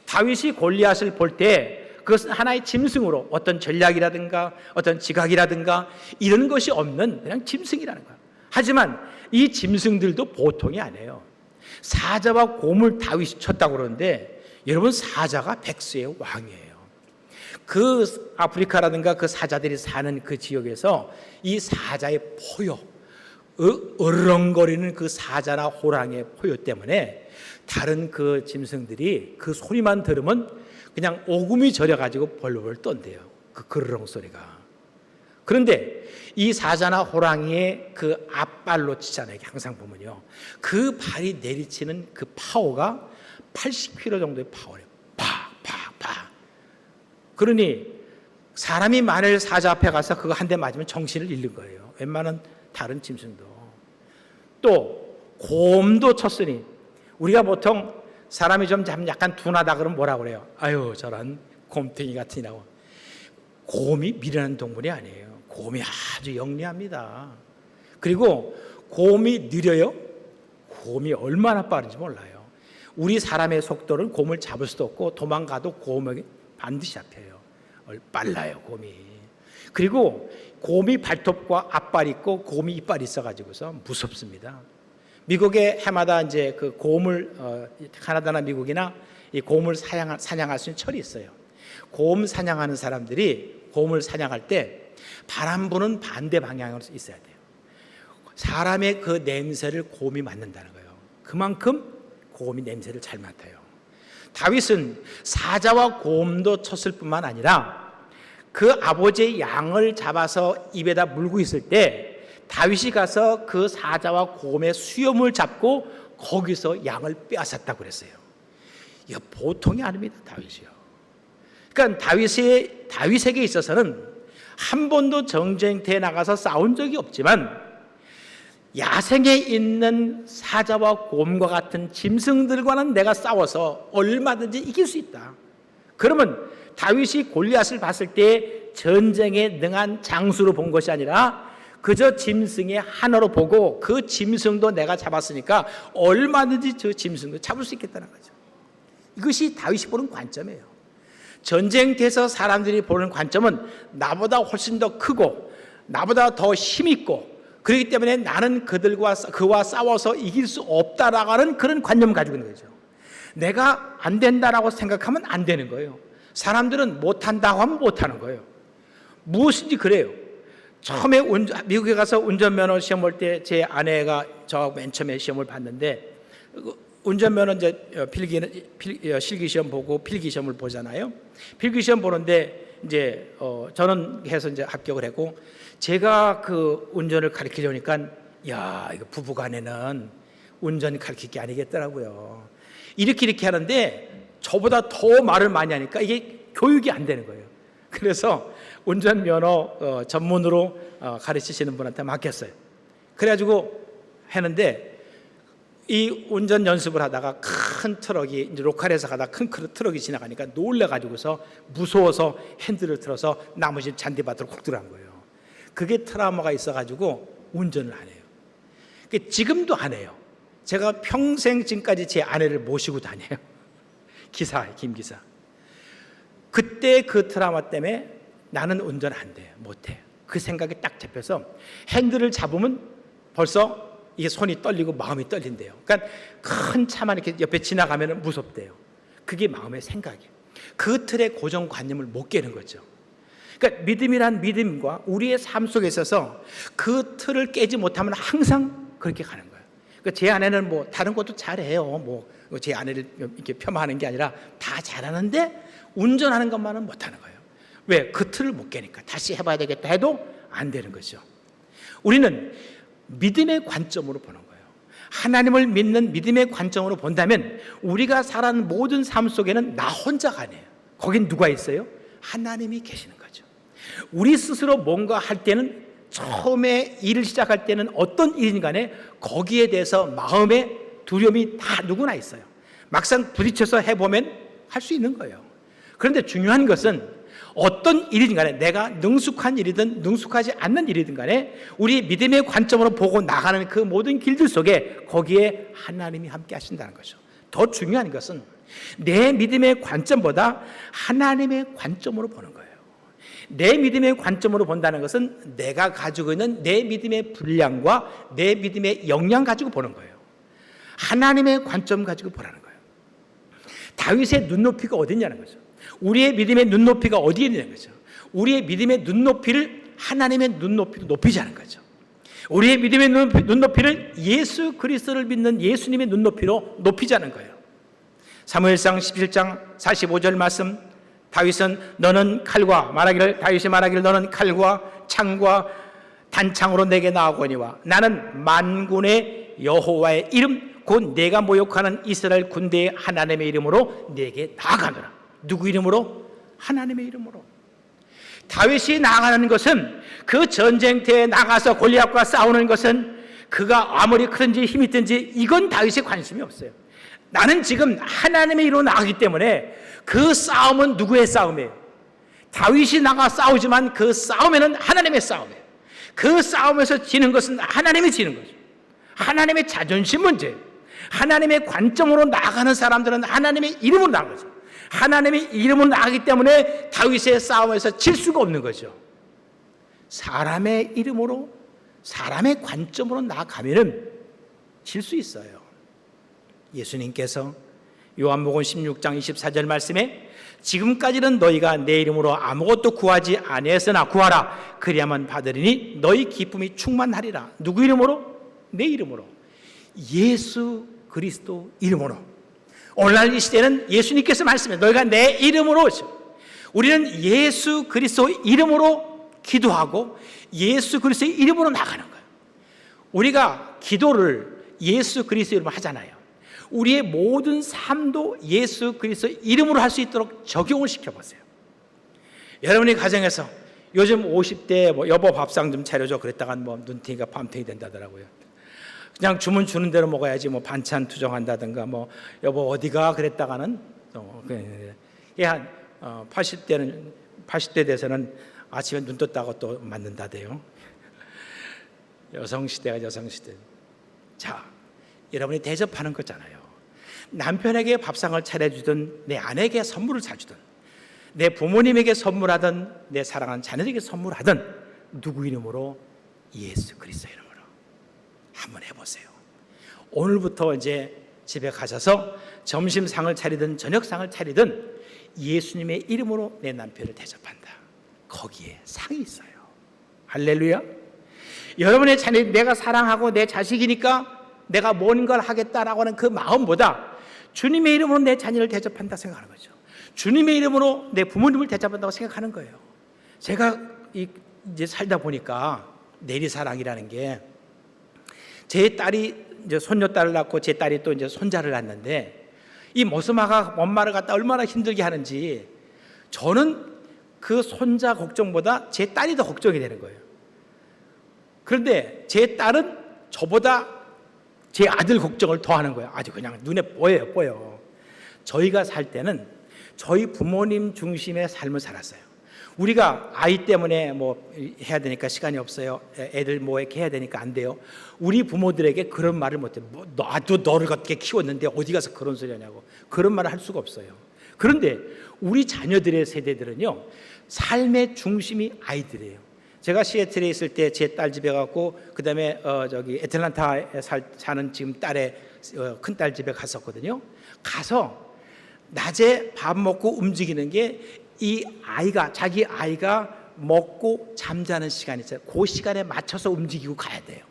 다윗이 골리앗을 볼 때 그것은 하나의 짐승으로 어떤 전략이라든가 어떤 지각이라든가 이런 것이 없는 그냥 짐승이라는 거야. 하지만 이 짐승들도 보통이 아니에요. 사자와 곰을 다윗이 쳤다고 그러는데 여러분 사자가 백수의 왕이에요. 그 아프리카라든가 그 사자들이 사는 그 지역에서 이 사자의 포효, 어르렁거리는 그 사자나 호랑이의 포효 때문에 다른 그 짐승들이 그 소리만 들으면 그냥 오금이 저려가지고 벌벌 떤대요. 그 그르렁 소리가. 그런데 이 사자나 호랑이의 그 앞발로 치잖아요. 항상 보면요. 그 발이 내리치는 그 파워가 80km 정도의 파워예요. 파. 그러니 사람이 만일 사자 앞에 가서 그거 한 대 맞으면 정신을 잃는 거예요. 웬만한 다른 짐승도. 또 곰도 쳤으니 우리가 보통 사람이 좀 약간 둔하다 그러면 뭐라고 그래요? 아유 저런 곰탱이 같으니라고. 곰이 미련한 동물이 아니에요. 곰이 아주 영리합니다. 그리고 곰이 느려요? 곰이 얼마나 빠른지 몰라요. 우리 사람의 속도는 곰을 잡을 수도 없고 도망가도 곰에게 반드시 잡혀요. 빨라요 곰이. 그리고 곰이 발톱과 앞발이 있고 곰이 이빨이 있어가지고서 무섭습니다. 미국에 해마다 이제 그 곰을 캐나다나 미국이나 이 곰을 사냥할 수 있는 철이 있어요. 곰 사냥하는 사람들이 곰을 사냥할 때 바람 부는 반대 방향으로 있어야 돼요. 사람의 그 냄새를 곰이 맡는다는 거예요. 그만큼 곰이 냄새를 잘 맡아요. 다윗은 사자와 곰도 쳤을 뿐만 아니라 그 아버지의 양을 잡아서 입에다 물고 있을 때 다윗이 가서 그 사자와 곰의 수염을 잡고 거기서 양을 빼앗았다고 그랬어요. 이거 보통이 아닙니다. 다윗이요. 그러니까 다윗에게 있어서는 한 번도 전쟁터에 나가서 싸운 적이 없지만 야생에 있는 사자와 곰과 같은 짐승들과는 내가 싸워서 얼마든지 이길 수 있다. 그러면 다윗이 골리앗을 봤을 때 전쟁에 능한 장수로 본 것이 아니라 그저 짐승의 하나로 보고 그 짐승도 내가 잡았으니까 얼마든지 저 짐승도 잡을 수 있겠다는 거죠. 이것이 다윗이 보는 관점이에요. 전쟁터에서 사람들이 보는 관점은 나보다 훨씬 더 크고 나보다 더 힘있고 그렇기 때문에 나는 그와 싸워서 이길 수 없다라고 하는 그런 관념을 가지고 있는 거죠. 내가 안 된다라고 생각하면 안 되는 거예요. 사람들은 못한다고 하면 못하는 거예요. 무엇인지 그래요. 처음에 미국에 가서 운전면허 시험 볼 때 제 아내가 저 맨 처음에 시험을 봤는데 운전면허 이제 실기 시험 보고 필기 시험을 보잖아요. 필기 시험 보는데 이제 저는 해서 이제 합격을 했고, 제가 그 운전을 가르치려니까 야, 이거 부부간에는 운전 가르칠 게 아니겠더라고요. 이렇게 하는데 저보다 더 말을 많이 하니까 이게 교육이 안 되는 거예요. 그래서 운전면허 전문으로 가르치시는 분한테 맡겼어요. 그래가지고 했는데, 이 운전 연습을 하다가 큰 트럭이 이제 로컬에서 가다 큰 트럭이 지나가니까 놀래가지고서 무서워서 핸들을 틀어서 나머지 잔디밭으로 콕 들어간 거예요. 그게 트라우마가 있어가지고 운전을 안 해요. 지금도 안 해요. 제가 평생 지금까지 제 아내를 모시고 다녀요. 기사, 김기사. 그때 그 트라우마 때문에 나는 운전 안 돼, 못 해. 그 생각이 딱 잡혀서 핸들을 잡으면 벌써 이게 손이 떨리고 마음이 떨린대요. 그러니까 큰 차만 이렇게 옆에 지나가면 무섭대요. 그게 마음의 생각이에요. 그 틀의 고정관념을 못 깨는 거죠. 그러니까 믿음이란 믿음과 우리의 삶 속에 있어서 그 틀을 깨지 못하면 항상 그렇게 가는 거예요. 그러니까 제 아내는 뭐 다른 것도 잘해요. 뭐 제 아내를 이렇게 폄하하는 게 아니라 다 잘하는데 운전하는 것만은 못하는 거예요. 왜? 그 틀을 못 깨니까. 다시 해봐야 되겠다 해도 안 되는 거죠. 우리는 믿음의 관점으로 보는 거예요. 하나님을 믿는 믿음의 관점으로 본다면 우리가 살아가는 모든 삶 속에는 나 혼자가 아니에요. 거긴 누가 있어요? 하나님이 계시는 거죠. 우리 스스로 뭔가 할 때는, 처음에 일을 시작할 때는 어떤 일인 간에 거기에 대해서 마음의 두려움이 다 누구나 있어요. 막상 부딪혀서 해보면 할 수 있는 거예요. 그런데 중요한 것은 어떤 일이든 간에, 내가 능숙한 일이든 능숙하지 않는 일이든 간에 우리 믿음의 관점으로 보고 나가는 그 모든 길들 속에 거기에 하나님이 함께 하신다는 거죠. 더 중요한 것은 내 믿음의 관점보다 하나님의 관점으로 보는 거예요. 내 믿음의 관점으로 본다는 것은 내가 가지고 있는 내 믿음의 분량과 내 믿음의 역량 가지고 보는 거예요. 하나님의 관점 가지고 보라는 거예요. 다윗의 눈높이가 어디 있냐는 거죠. 우리의 믿음의 눈높이가 어디에 있냐는 거죠. 우리의 믿음의 눈높이를 하나님의 눈높이로 높이자는 거죠. 우리의 믿음의 눈높이를 예수 그리스도를 믿는 예수님의 눈높이로 높이자는 거예요. 사무엘상 17장 45절 말씀, 다윗은 너는 칼과 다윗이 말하기를 너는 칼과 창과 단창으로 내게 나아오거니와 나는 만군의 여호와의 이름 곧 내가 모욕하는 이스라엘 군대의 하나님의 이름으로 내게 나아가노라. 누구 이름으로? 하나님의 이름으로. 다윗이 나아가는 것은, 그 전쟁터에 나가서 골리앗과 싸우는 것은 그가 아무리 크든지 힘이 있든지 이건 다윗에 관심이 없어요. 나는 지금 하나님의 이름으로 나가기 때문에 그 싸움은 누구의 싸움이에요? 다윗이 나가 싸우지만 그 싸움에는 하나님의 싸움이에요. 그 싸움에서 지는 것은 하나님이 지는 거죠. 하나님의 자존심 문제예요. 하나님의 관점으로 나가는 사람들은 하나님의 이름으로 나가는 거죠. 하나님의 이름으로 나가기 때문에 다윗의 싸움에서 질 수가 없는 거죠. 사람의 이름으로, 사람의 관점으로 나가면은 질 수 있어요. 예수님께서 요한복음 16장 24절 말씀에 지금까지는 너희가 내 이름으로 아무것도 구하지 아니했으나 구하라 그리하면 받으리니 너희 기쁨이 충만하리라. 누구 이름으로? 내 이름으로. 예수 그리스도 이름으로. 오늘날 이 시대는 예수님께서 말씀해 너희가 내 이름으로. 우리는 예수 그리스도 이름으로 기도하고 예수 그리스도의 이름으로 나가는 거예요. 우리가 기도를 예수 그리스도 이름으로 하잖아요. 우리의 모든 삶도 예수 그리스도 이름으로 할 수 있도록 적용을 시켜보세요. 여러분의 가정에서 요즘 50대 여보 밥상 좀 차려줘 그랬다간 눈탱이가 밤탱이 된다더라고요. 그냥 주문 주는 대로 먹어야지 반찬 투정한다든가 여보 어디가 그랬다가는 한 80대 돼서는 아침에 눈 떴다고 또 맞는다대요. 여성시대가 여성시대. 자, 여러분이 대접하는 거잖아요. 남편에게 밥상을 차려주든 내 아내에게 선물을 사주든 내 부모님에게 선물하든 내 사랑하는 자녀에게 선물하든 누구 이름으로? 예수 그리스도 이름으로. 한번 해보세요. 오늘부터 이제 집에 가셔서 점심상을 차리든 저녁상을 차리든 예수님의 이름으로 내 남편을 대접한다. 거기에 상이 있어요. 할렐루야. 여러분의 자녀, 내가 사랑하고 내 자식이니까 내가 뭔가를 하겠다라고 하는 그 마음보다 주님의 이름으로 내 자녀를 대접한다 생각하는 거죠. 주님의 이름으로 내 부모님을 대접한다고 생각하는 거예요. 제가 이제 살다 보니까 내리사랑이라는 게, 제 딸이 이제 손녀딸을 낳고 제 딸이 또 이제 손자를 낳는데, 이 모스마가 엄마를 갖다 얼마나 힘들게 하는지 저는 그 손자 걱정보다 제 딸이 더 걱정이 되는 거예요. 그런데 제 딸은 저보다 제 아들 걱정을 더 하는 거예요. 아주 그냥 눈에 보여요. 저희가 살 때는 저희 부모님 중심의 삶을 살았어요. 우리가 아이 때문에 뭐 해야 되니까 시간이 없어요. 애들 뭐 이렇게 해야 되니까 안 돼요. 우리 부모들에게 그런 말을 못해요. 나도 너를 어떻게 키웠는데 어디 가서 그런 소리 하냐고. 그런 말을 할 수가 없어요. 그런데 우리 자녀들의 세대들은요, 삶의 중심이 아이들이에요. 제가 시애틀에 있을 때 제 딸 집에 갔고, 그다음에 저기 애틀란타에 사는 지금 딸의 큰딸 집에 갔었거든요. 가서 낮에 밥 먹고 움직이는 게, 이 아이가, 자기 아이가 먹고 잠자는 시간이 있어요. 그 시간에 맞춰서 움직이고 가야 돼요.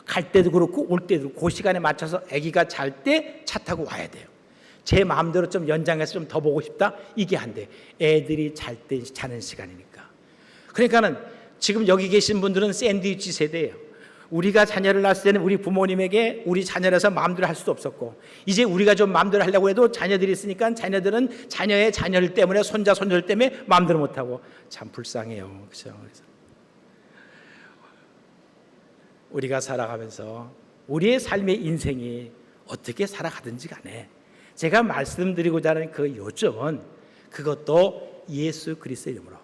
갈 때도 그렇고 올 때도 그 시간에 맞춰서 아기가 잘 때 차 타고 와야 돼요. 제 마음대로 좀 연장해서 좀 더 보고 싶다, 이게 안 돼. 애들이 잘 때 자는 시간이니까. 그러니까는 지금 여기 계신 분들은 샌드위치 세대예요. 우리가 자녀를 낳았을 때는 우리 부모님에게 우리 자녀라서 마음대로 할 수도 없었고, 이제 우리가 좀 마음대로 하려고 해도 자녀들이 있으니까 자녀들은 자녀의 자녀들 때문에, 손자 손녀들 때문에 마음대로 못하고, 참 불쌍해요. 그렇죠? 그래서 우리가 살아가면서 우리의 삶의 인생이 어떻게 살아가든지 간에 제가 말씀드리고자 하는 그 요점은, 그것도 예수 그리스도의 이름으로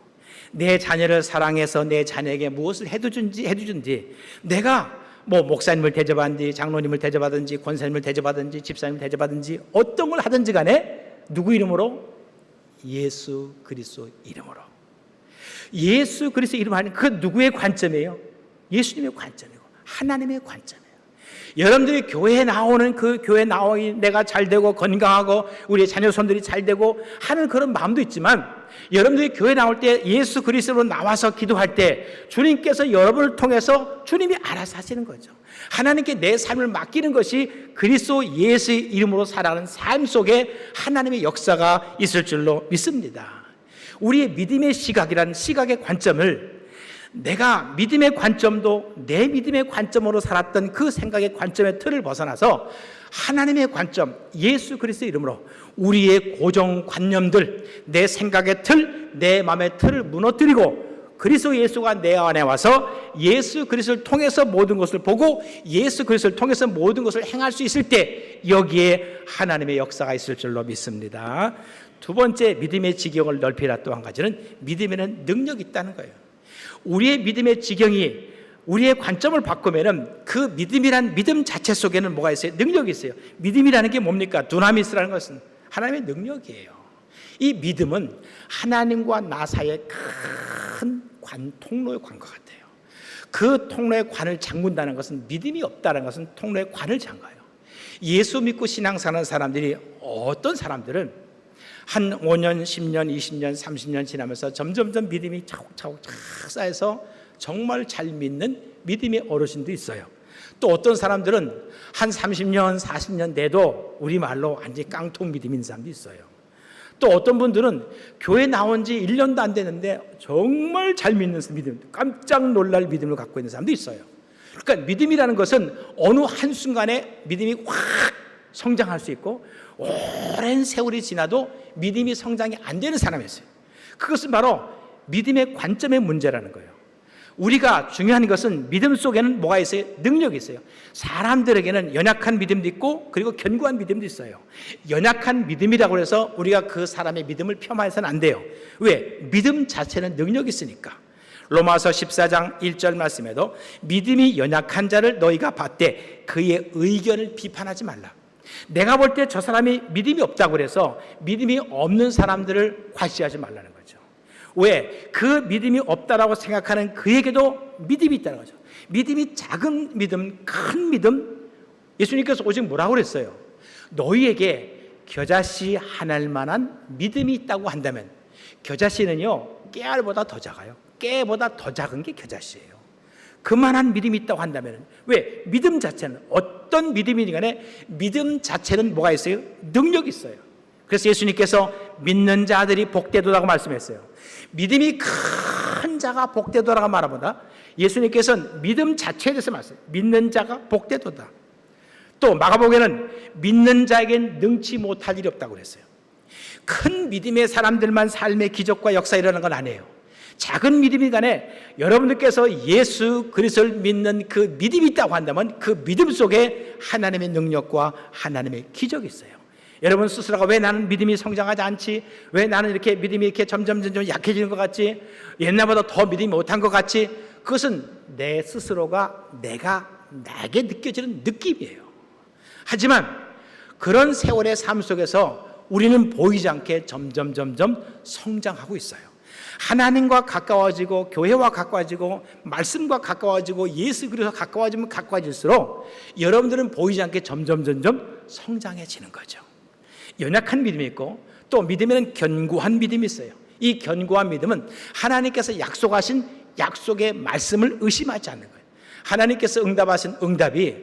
내 자녀를 사랑해서 내 자녀에게 무엇을 해주든지, 내가 뭐 목사님을 대접하든지 장로님을 대접하든지 권사님을 대접하든지 집사님을 대접하든지 어떤 걸 하든지 간에 누구 이름으로? 예수 그리스도 이름으로. 예수 그리스도 이름 하는 그 누구의 관점이에요? 예수님의 관점이고 하나님의 관점이에요. 여러분들이 교회에 나오는 그 교회 나오니 내가 잘 되고 건강하고 우리 자녀손들이 잘 되고 하는 그런 마음도 있지만, 여러분들이 교회 나올 때 예수 그리스도로 나와서 기도할 때 주님께서 여러분을 통해서 주님이 알아서 하시는 거죠. 하나님께 내 삶을 맡기는 것이 그리스도 예수의 이름으로 살아가는 삶 속에 하나님의 역사가 있을 줄로 믿습니다. 우리의 믿음의 시각이라는 시각의 관점을, 내가 믿음의 관점도 내 믿음의 관점으로 살았던 그 생각의 관점의 틀을 벗어나서 하나님의 관점, 예수 그리스도의 이름으로 우리의 고정관념들, 내 생각의 틀, 내 마음의 틀을 무너뜨리고 그리스도 예수가 내 안에 와서 예수 그리스도를 통해서 모든 것을 보고 예수 그리스도를 통해서 모든 것을 행할 수 있을 때 여기에 하나님의 역사가 있을 줄로 믿습니다. 두 번째, 믿음의 지경을 넓히라. 또 한 가지는 믿음에는 능력이 있다는 거예요. 우리의 믿음의 지경이, 우리의 관점을 바꾸면은 그 믿음이란 믿음 자체 속에는 뭐가 있어요? 능력이 있어요. 믿음이라는 게 뭡니까? 두나미스라는 것은 하나님의 능력이에요. 이 믿음은 하나님과 나 사이의 큰 통로의 관과 같아요. 그 통로의 관을 잠근다는 것은, 믿음이 없다는 것은 통로의 관을 잠가요. 예수 믿고 신앙사는 사람들이, 어떤 사람들은 한 5년, 10년, 20년, 30년 지나면서 점점점 믿음이 차곡차곡 쌓여서 정말 잘 믿는 믿음의 어르신도 있어요. 또 어떤 사람들은 한 30년, 40년 돼도 우리말로 완전히 깡통 믿음인 사람도 있어요. 또 어떤 분들은 교회 나온 지 1년도 안 됐는데 정말 잘 믿는 믿음, 깜짝 놀랄 믿음을 갖고 있는 사람도 있어요. 그러니까 믿음이라는 것은 어느 한순간에 믿음이 확 성장할 수 있고, 오랜 세월이 지나도 믿음이 성장이 안 되는 사람이 있어요. 그것은 바로 믿음의 관점의 문제라는 거예요. 우리가 중요한 것은 믿음 속에는 뭐가 있어요? 능력이 있어요. 사람들에게는 연약한 믿음도 있고 그리고 견고한 믿음도 있어요. 연약한 믿음이라고 해서 우리가 그 사람의 믿음을 폄하해서는 안 돼요. 왜? 믿음 자체는 능력이 있으니까. 로마서 14장 1절 말씀에도 믿음이 연약한 자를 너희가 봤되 그의 의견을 비판하지 말라. 내가 볼 때 저 사람이 믿음이 없다고 해서 믿음이 없는 사람들을 과시하지 말라는 거죠. 왜? 그 믿음이 없다라고 생각하는 그에게도 믿음이 있다는 거죠. 믿음이 작은 믿음, 큰 믿음. 예수님께서 오직 뭐라고 그랬어요? 너희에게 겨자씨 하나일 만한 믿음이 있다고 한다면, 겨자씨는요 깨알보다 더 작아요. 깨보다 더 작은 게 겨자씨예요. 그만한 믿음이 있다고 한다면, 왜? 믿음 자체는, 어떤 믿음이니 간에 믿음 자체는 뭐가 있어요? 능력이 있어요. 그래서 예수님께서 믿는 자들이 복되도다고 말씀했어요. 믿음이 큰 자가 복되도라고 말하보다 예수님께서는 믿음 자체에 대해서 말씀해요. 믿는 자가 복되도다. 또 마가복음에는 믿는 자에겐 능치 못할 일이 없다고 그랬어요. 큰 믿음의 사람들만 삶의 기적과 역사 일어나는 건 아니에요. 작은 믿음이 간에 여러분들께서 예수 그리스도를 믿는 그 믿음이 있다고 한다면 그 믿음 속에 하나님의 능력과 하나님의 기적이 있어요. 여러분 스스로가 왜 나는 믿음이 성장하지 않지? 왜 나는 이렇게 믿음이 이렇게 점점 약해지는 것 같지? 옛날보다 더 믿음이 못한 것 같지? 그것은 내 스스로가 나에게 느껴지는 느낌이에요. 하지만 그런 세월의 삶 속에서 우리는 보이지 않게 점점 성장하고 있어요. 하나님과 가까워지고 교회와 가까워지고 말씀과 가까워지고 예수 그리스도와 가까워지면 가까워질수록 여러분들은 보이지 않게 점점 성장해지는 거죠. 연약한 믿음이 있고 또 믿음에는 견고한 믿음이 있어요. 이 견고한 믿음은 하나님께서 약속하신 약속의 말씀을 의심하지 않는 거예요. 하나님께서 응답하신 응답이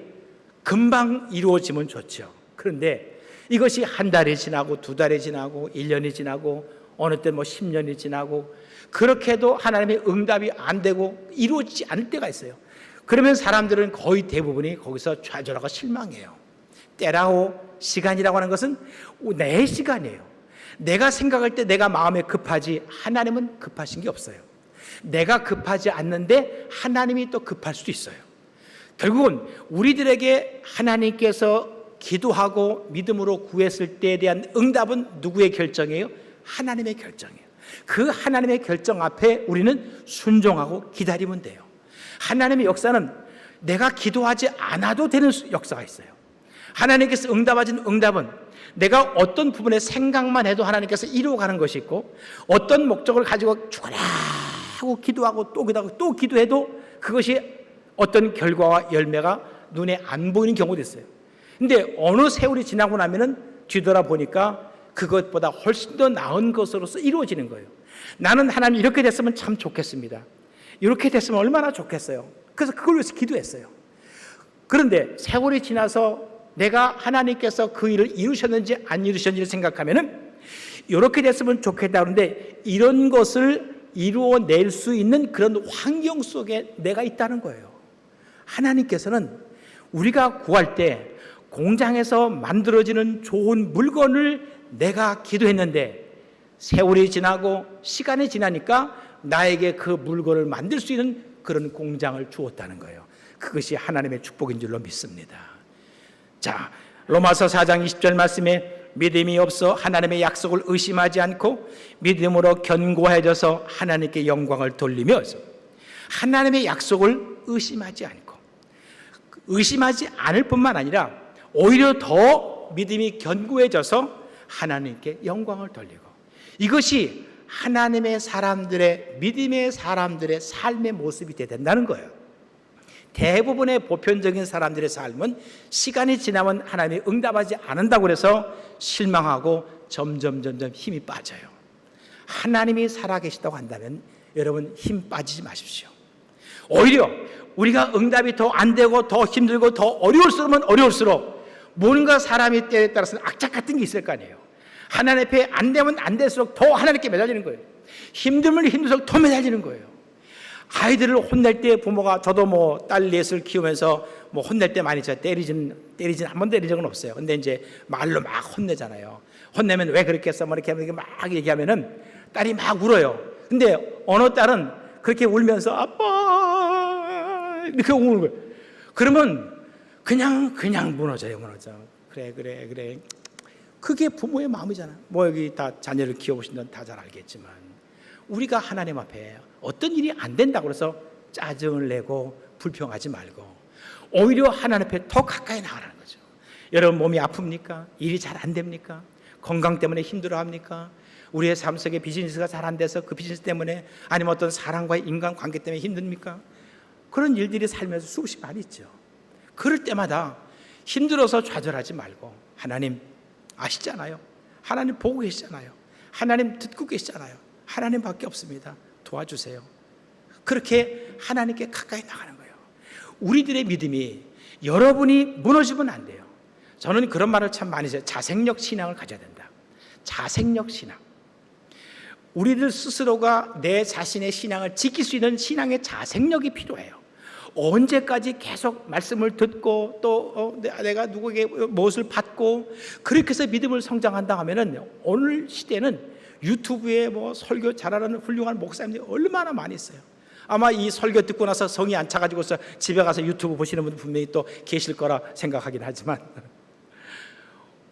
금방 이루어지면 좋죠. 그런데 이것이 한 달이 지나고 두 달이 지나고 1년이 지나고 어느 때 10년이 지나고 그렇게 해도 하나님의 응답이 안 되고 이루어지지 않을 때가 있어요. 그러면 사람들은 거의 대부분이 거기서 좌절하고 실망해요. 때라오 시간이라고 하는 것은 내 시간이에요. 내가 생각할 때 내가 마음에 급하지 하나님은 급하신 게 없어요. 내가 급하지 않는데 하나님이 또 급할 수도 있어요. 결국은 우리들에게 하나님께서 기도하고 믿음으로 구했을 때에 대한 응답은 누구의 결정이에요? 하나님의 결정이에요. 그 하나님의 결정 앞에 우리는 순종하고 기다리면 돼요. 하나님의 역사는 내가 기도하지 않아도 되는 역사가 있어요. 하나님께서 응답하신 응답은 내가 어떤 부분에 생각만 해도 하나님께서 이루어가는 것이 있고 어떤 목적을 가지고 죽어라 하고 기도하고 또 기도해도 그것이 어떤 결과와 열매가 눈에 안 보이는 경우도 있어요. 근데 어느 세월이 지나고 나면은 뒤돌아보니까 그것보다 훨씬 더 나은 것으로서 이루어지는 거예요. 나는 하나님 이렇게 됐으면 참 좋겠습니다. 이렇게 됐으면 얼마나 좋겠어요. 그래서 그걸 위해서 기도했어요. 그런데 세월이 지나서 내가 하나님께서 그 일을 이루셨는지 안 이루셨는지를 생각하면은 이렇게 됐으면 좋겠다 그러는데 이런 것을 이루어낼 수 있는 그런 환경 속에 내가 있다는 거예요. 하나님께서는 우리가 구할 때 공장에서 만들어지는 좋은 물건을 내가 기도했는데 세월이 지나고 시간이 지나니까 나에게 그 물건을 만들 수 있는 그런 공장을 주었다는 거예요. 그것이 하나님의 축복인 줄로 믿습니다. 자, 로마서 4장 20절 말씀에 믿음이 없어 하나님의 약속을 의심하지 않고 믿음으로 견고해져서 하나님께 영광을 돌리며 하나님의 약속을 의심하지 않고 의심하지 않을 뿐만 아니라 오히려 더 믿음이 견고해져서 하나님께 영광을 돌리고 이것이 하나님의 사람들의 믿음의 사람들의 삶의 모습이 돼야 된다는 거예요. 대부분의 보편적인 사람들의 삶은 시간이 지나면 하나님이 응답하지 않는다고 해서 실망하고 점점 힘이 빠져요. 하나님이 살아계시다고 한다면 여러분 힘 빠지지 마십시오. 오히려 우리가 응답이 더 안 되고 더 힘들고 더 어려울수록 뭔가 사람의 때에 따라서는 악착 같은 게 있을 거 아니에요. 하나님 앞에 안 되면 안 될수록 더 하나님께 매달리는 거예요. 힘들면 힘들수록 더 매달리는 거예요. 아이들을 혼낼 때 부모가 저도 딸 넷을 키우면서 혼낼 때 많이 때리진 한 번 때린 적은 없어요. 근데 이제 말로 막 혼내잖아요. 혼내면 왜 그렇게 했어? 이렇게 막 얘기하면은 딸이 막 울어요. 근데 어느 딸은 그렇게 울면서 아빠 이렇게 우는 거예요. 그러면 그냥 무너져요. 그래. 그게 부모의 마음이잖아. 여기 다 자녀를 키워보신 분은 다 잘 알겠지만 우리가 하나님 앞에 어떤 일이 안 된다고 해서 짜증을 내고 불평하지 말고 오히려 하나님 앞에 더 가까이 나가라는 거죠. 여러분 몸이 아픕니까? 일이 잘 안 됩니까? 건강 때문에 힘들어합니까? 우리의 삶 속에 비즈니스가 잘 안 돼서 그 비즈니스 때문에 아니면 어떤 사람과의 인간관계 때문에 힘듭니까? 그런 일들이 살면서 수없이 많이 있죠. 그럴 때마다 힘들어서 좌절하지 말고 하나님 아시잖아요. 하나님 보고 계시잖아요. 하나님 듣고 계시잖아요. 하나님밖에 없습니다. 도와주세요. 그렇게 하나님께 가까이 나가는 거예요. 우리들의 믿음이 여러분이 무너지면 안 돼요. 저는 그런 말을 참 많이 해요. 자생력 신앙을 가져야 된다. 자생력 신앙. 우리들 스스로가 내 자신의 신앙을 지킬 수 있는 신앙의 자생력이 필요해요. 언제까지 계속 말씀을 듣고 또 내가 누구에게 무엇을 받고 그렇게 해서 믿음을 성장한다 하면은 오늘 시대는 유튜브에 뭐 설교 잘하는 훌륭한 목사님들이 얼마나 많이 있어요. 아마 이 설교 듣고 나서 성이 안 차가지고서 집에 가서 유튜브 보시는 분들 분명히 또 계실 거라 생각하긴 하지만,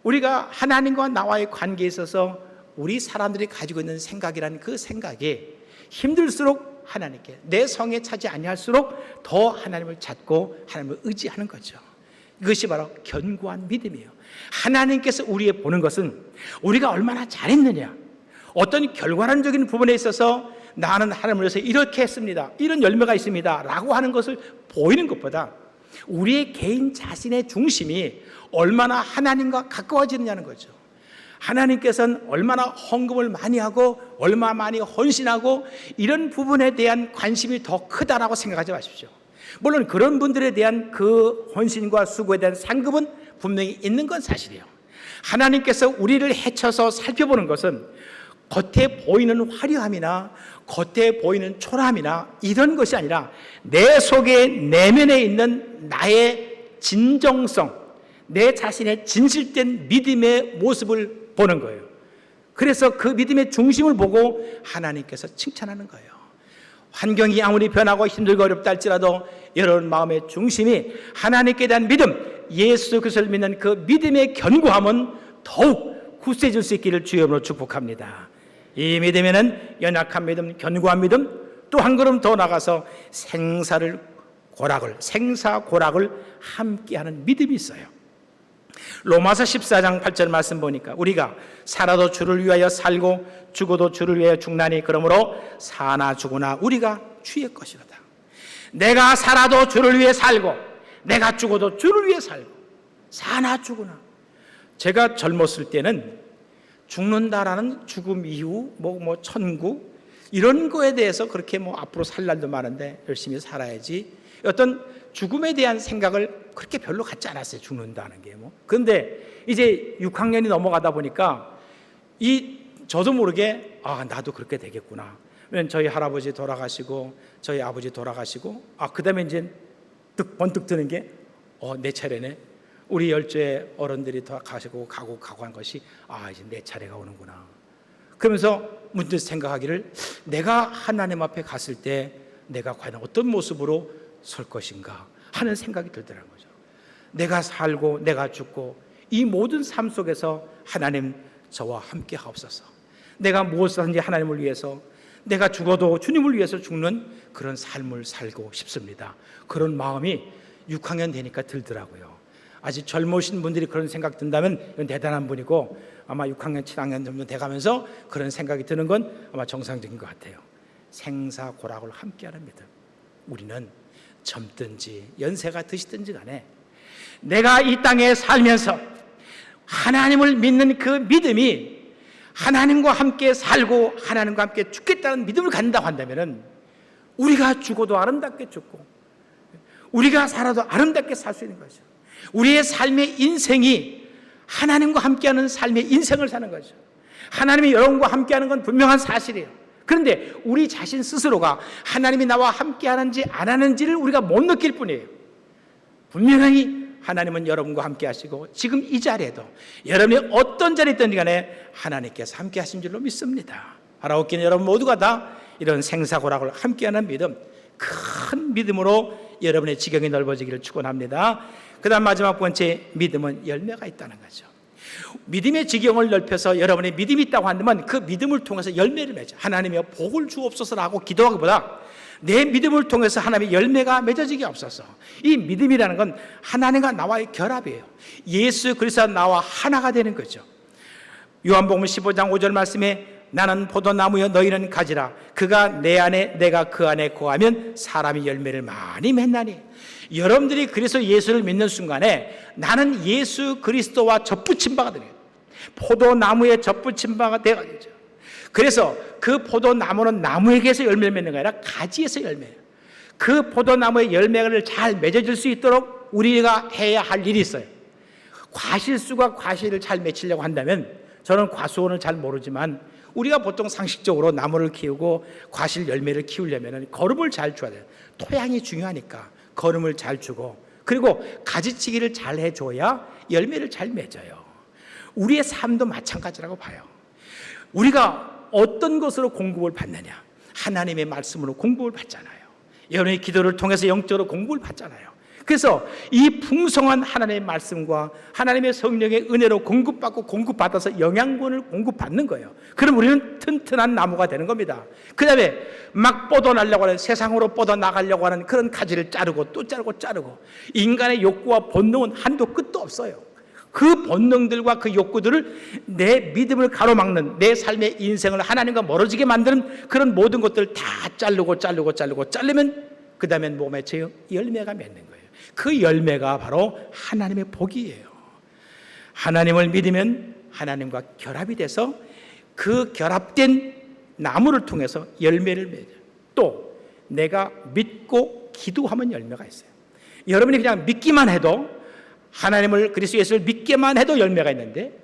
우리가 하나님과 나와의 관계에 있어서 우리 사람들이 가지고 있는 생각이라는 그 생각이 힘들수록 하나님께, 내 성에 차지 아니할수록 더 하나님을 찾고 하나님을 의지하는 거죠. 이것이 바로 견고한 믿음이에요. 하나님께서 우리의 보는 것은 우리가 얼마나 잘했느냐, 어떤 결과론적인 부분에 있어서 나는 하나님을 위해서 이렇게 했습니다, 이런 열매가 있습니다 라고 하는 것을 보이는 것보다 우리의 개인 자신의 중심이 얼마나 하나님과 가까워지느냐는 거죠. 하나님께서는 얼마나 헌금을 많이 하고 얼마나 많이 헌신하고 이런 부분에 대한 관심이 더 크다라고 생각하지 마십시오. 물론 그런 분들에 대한 그 헌신과 수고에 대한 상급은 분명히 있는 건 사실이에요. 하나님께서 우리를 헤쳐서 살펴보는 것은 겉에 보이는 화려함이나 겉에 보이는 초라함이나 이런 것이 아니라 내 속에 내면에 있는 나의 진정성, 내 자신의 진실된 믿음의 모습을 보는 거예요. 그래서 그 믿음의 중심을 보고 하나님께서 칭찬하는 거예요. 환경이 아무리 변하고 힘들고 어렵다 할지라도 여러분 마음의 중심이 하나님께 대한 믿음, 예수 그리스도를 믿는 그 믿음의 견고함은 더욱 굳세질 수 있기를 주의 이름으로 축복합니다. 이 믿음에는 연약한 믿음, 견고한 믿음, 또 한 걸음 더 나가서 생사고락을 함께하는 믿음이 있어요. 로마서 14장 8절 말씀 보니까 우리가 살아도 주를 위하여 살고 죽어도 주를 위하여 죽나니 그러므로 사나 죽으나 우리가 주의 것이로다. 내가 살아도 주를 위해 살고 내가 죽어도 주를 위해 살고 사나 죽으나. 제가 젊었을 때는 죽는다라는 죽음 이후 뭐 천국 이런 거에 대해서 그렇게 뭐 앞으로 살 날도 많은데 열심히 살아야지, 어떤 죽음에 대한 생각을 그렇게 별로 갖지 않았어요. 죽는다는 게 뭐. 그런데 이제 6학년이 넘어가다 보니까 저도 모르게 나도 그렇게 되겠구나. 왜냐면 저희 할아버지 돌아가시고 저희 아버지 돌아가시고 그다음에 이제 번뜩 드는 게 내 차례네. 우리 열째 어른들이 가시고 가고 한 것이 이제 내 차례가 오는구나. 그러면서 문득 생각하기를, 내가 하나님 앞에 갔을 때 내가 과연 어떤 모습으로 설 것인가 하는 생각이 들더라는 거죠. 내가 살고 내가 죽고 이 모든 삶 속에서 하나님 저와 함께 하옵소서. 내가 무엇을 하든지 하나님을 위해서, 내가 죽어도 주님을 위해서 죽는 그런 삶을 살고 싶습니다. 그런 마음이 6학년 되니까 들더라고요. 아직 젊으신 분들이 그런 생각 든다면 이건 대단한 분이고, 아마 6학년, 7학년 정도 돼가면서 그런 생각이 드는 건 아마 정상적인 것 같아요. 생사고락을 함께하는 믿음. 우리는 젊든지 연세가 드시든지 간에 내가 이 땅에 살면서 하나님을 믿는 그 믿음이, 하나님과 함께 살고 하나님과 함께 죽겠다는 믿음을 갖는다고 한다면 우리가 죽어도 아름답게 죽고 우리가 살아도 아름답게 살 수 있는 거죠. 우리의 삶의 인생이 하나님과 함께하는 삶의 인생을 사는 거죠. 하나님이 여러분과 함께하는 건 분명한 사실이에요. 그런데 우리 자신 스스로가 하나님이 나와 함께하는지 안 하는지를 우리가 못 느낄 뿐이에요. 분명히 하나님은 여러분과 함께 하시고 지금 이 자리에도 여러분이 어떤 자리에 있든지 간에 하나님께서 함께 하신 줄로 믿습니다. 알아오기는 여러분 모두가 다 이런 생사고락을 함께하는 믿음, 큰 믿음으로 여러분의 지경이 넓어지기를 축원합니다. 그 다음 마지막 번째, 믿음은 열매가 있다는 거죠. 믿음의 지경을 넓혀서 여러분의 믿음이 있다고 한다면 그 믿음을 통해서 열매를 맺어 하나님이여 복을 주옵소서라고 기도하기보다 내 믿음을 통해서 하나님의 열매가 맺어지게 없어서, 이 믿음이라는 건 하나님과 나와의 결합이에요. 예수 그리스도와 나와 하나가 되는 거죠. 요한복음 15장 5절 말씀에 나는 포도나무여 너희는 가지라 그가 내 안에 내가 그 안에 거하면 사람이 열매를 많이 맺나니. 여러분들이 그래서 예수를 믿는 순간에 나는 예수 그리스도와 접붙임 바가 되는 거예요. 포도나무에 접붙임 바가 되어야죠. 그래서 그 포도나무는 나무에게서 열매를 맺는 게 아니라 가지에서 열매예요. 그 포도나무의 열매를 잘 맺어질 수 있도록 우리가 해야 할 일이 있어요. 과실수가 과실을 잘 맺히려고 한다면 저는 과수원을 잘 모르지만 우리가 보통 상식적으로 나무를 키우고 과실 열매를 키우려면 거름을 잘 줘야 돼요. 토양이 중요하니까 거름을 잘 주고, 그리고 가지치기를 잘 해줘야 열매를 잘 맺어요. 우리의 삶도 마찬가지라고 봐요. 우리가 어떤 것으로 공급을 받느냐? 하나님의 말씀으로 공급을 받잖아요. 여러분의 기도를 통해서 영적으로 공급을 받잖아요. 그래서 이 풍성한 하나님의 말씀과 하나님의 성령의 은혜로 공급받아서 영양분을 공급받는 거예요. 그럼 우리는 튼튼한 나무가 되는 겁니다. 그 다음에 막 뻗어나려고 하는, 세상으로 뻗어나가려고 하는 그런 가지를 자르고 또 자르고 인간의 욕구와 본능은 한도 끝도 없어요. 그 본능들과 그 욕구들을 내 믿음을 가로막는, 내 삶의 인생을 하나님과 멀어지게 만드는 그런 모든 것들을 다 자르면 그 다음엔 몸에 열매가 맺는 거예요. 그 열매가 바로 하나님의 복이에요. 하나님을 믿으면 하나님과 결합이 돼서 그 결합된 나무를 통해서 열매를 맺어요. 또 내가 믿고 기도하면 열매가 있어요. 여러분이 그냥 믿기만 해도, 하나님을, 그리스도 예수를 믿기만 해도 열매가 있는데,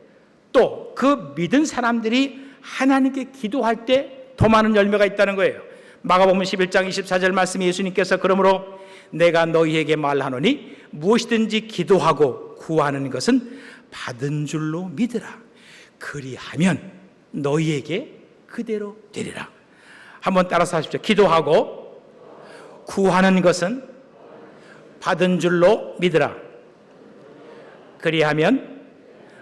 또 그 믿은 사람들이 하나님께 기도할 때 더 많은 열매가 있다는 거예요. 마가복음 11장 24절 말씀에 예수님께서 그러므로 내가 너희에게 말하노니 무엇이든지 기도하고 구하는 것은 받은 줄로 믿으라. 그리하면 너희에게 그대로 되리라. 한번 따라서 하십시오. 기도하고 구하는 것은 받은 줄로 믿으라. 그리하면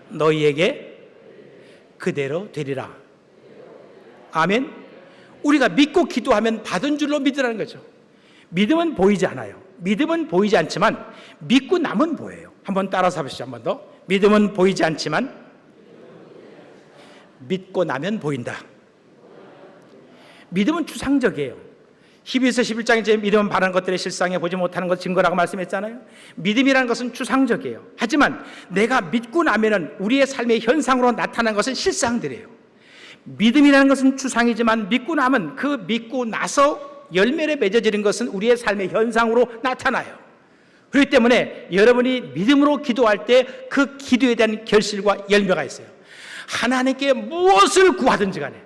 너희에게 그대로 되리라. 아멘. 우리가 믿고 기도하면 받은 줄로 믿으라는 거죠. 믿음은 보이지 않아요. 믿음은 보이지 않지만 믿고 나면 보여요. 한번 따라서 하십시오. 한 번 더. 믿음은 보이지 않지만 믿고 나면 보인다. 믿음은 추상적이에요. 히브리서 11장에 믿음은 바라는 것들의 실상에 보지 못하는 것 증거라고 말씀했잖아요. 믿음이라는 것은 추상적이에요. 하지만 내가 믿고 나면은 우리의 삶의 현상으로 나타나는 것은 실상들이에요. 믿음이라는 것은 추상이지만 믿고 나면, 그 믿고 나서 열매를 맺어지는 것은 우리의 삶의 현상으로 나타나요. 그렇기 때문에 여러분이 믿음으로 기도할 때 그 기도에 대한 결실과 열매가 있어요. 하나님께 무엇을 구하든지 간에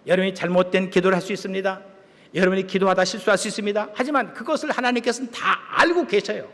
여러분이 잘못된 기도를 할 수 있습니다. 여러분이 기도하다 실수할 수 있습니다. 하지만 그것을 하나님께서는 다 알고 계셔요.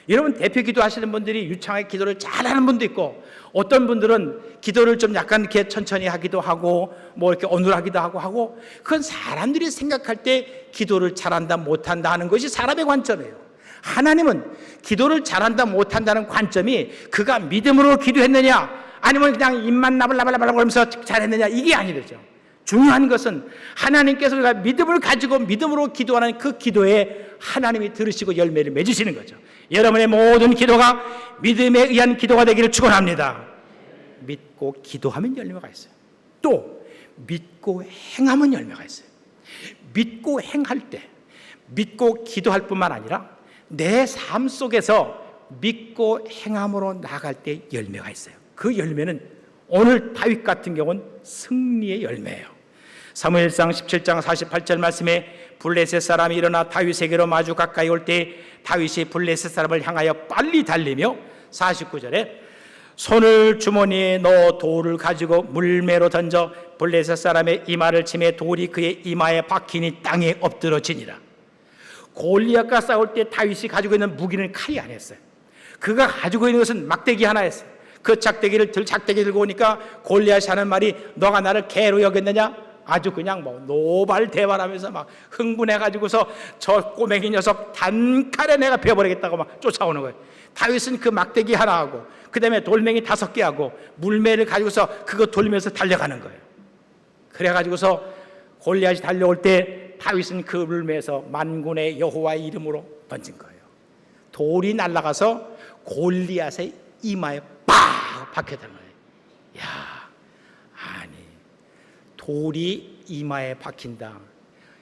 여러분 대표 기도하시는 분들이 유창하게 기도를 잘하는 분도 있고, 어떤 분들은 기도를 좀 약간 이렇게 천천히 하기도 하고 뭐 이렇게 어눌하기도 하고 그건 사람들이 생각할 때 기도를 잘한다 못한다 하는 것이 사람의 관점이에요. 하나님은 기도를 잘한다 못한다는 관점이 그가 믿음으로 기도했느냐 아니면 그냥 입만 나불나불나불 하면서 잘했느냐, 이게 아니죠. 중요한 것은 하나님께서 우리가 믿음을 가지고 믿음으로 기도하는 그 기도에 하나님이 들으시고 열매를 맺으시는 거죠. 여러분의 모든 기도가 믿음에 의한 기도가 되기를 축원합니다. 믿고 기도하면 열매가 있어요. 또 믿고 행하면 열매가 있어요. 믿고 행할 때, 믿고 기도할 뿐만 아니라 내 삶 속에서 믿고 행함으로 나아갈 때 열매가 있어요. 그 열매는 오늘 다윗 같은 경우는 승리의 열매예요. 사무엘상 17장 48절 말씀에 블레셋 사람이 일어나 다윗에게로 마주 가까이 올 때 다윗이 블레셋 사람을 향하여 빨리 달리며 49절에 손을 주머니에 넣어 돌을 가지고 물매로 던져 블레셋 사람의 이마를 치매 돌이 그의 이마에 박히니 땅에 엎드러지니라. 골리앗과 싸울 때 다윗이 가지고 있는 무기는 칼이 아니었어요. 그가 가지고 있는 것은 막대기 하나였어요. 그 작대기 들고 오니까 골리앗이 하는 말이 너가 나를 개로 여겼느냐? 아주 그냥 뭐 노발대발하면서 막 흥분해가지고서 저 꼬맹이 녀석 단칼에 내가 베어버리겠다고 막 쫓아오는 거예요. 다윗은 그 막대기 하나 하고 그 다음에 돌멩이 5개 하고 물매를 가지고서 그거 돌면서 달려가는 거예요. 그래가지고서 골리앗이 달려올 때 다윗은 그 물매에서 만군의 여호와의 이름으로 던진 거예요. 돌이 날아가서 골리앗의 이마에 빡 박혔단 말이에요. 야, 아니 돌이 이마에 박힌다.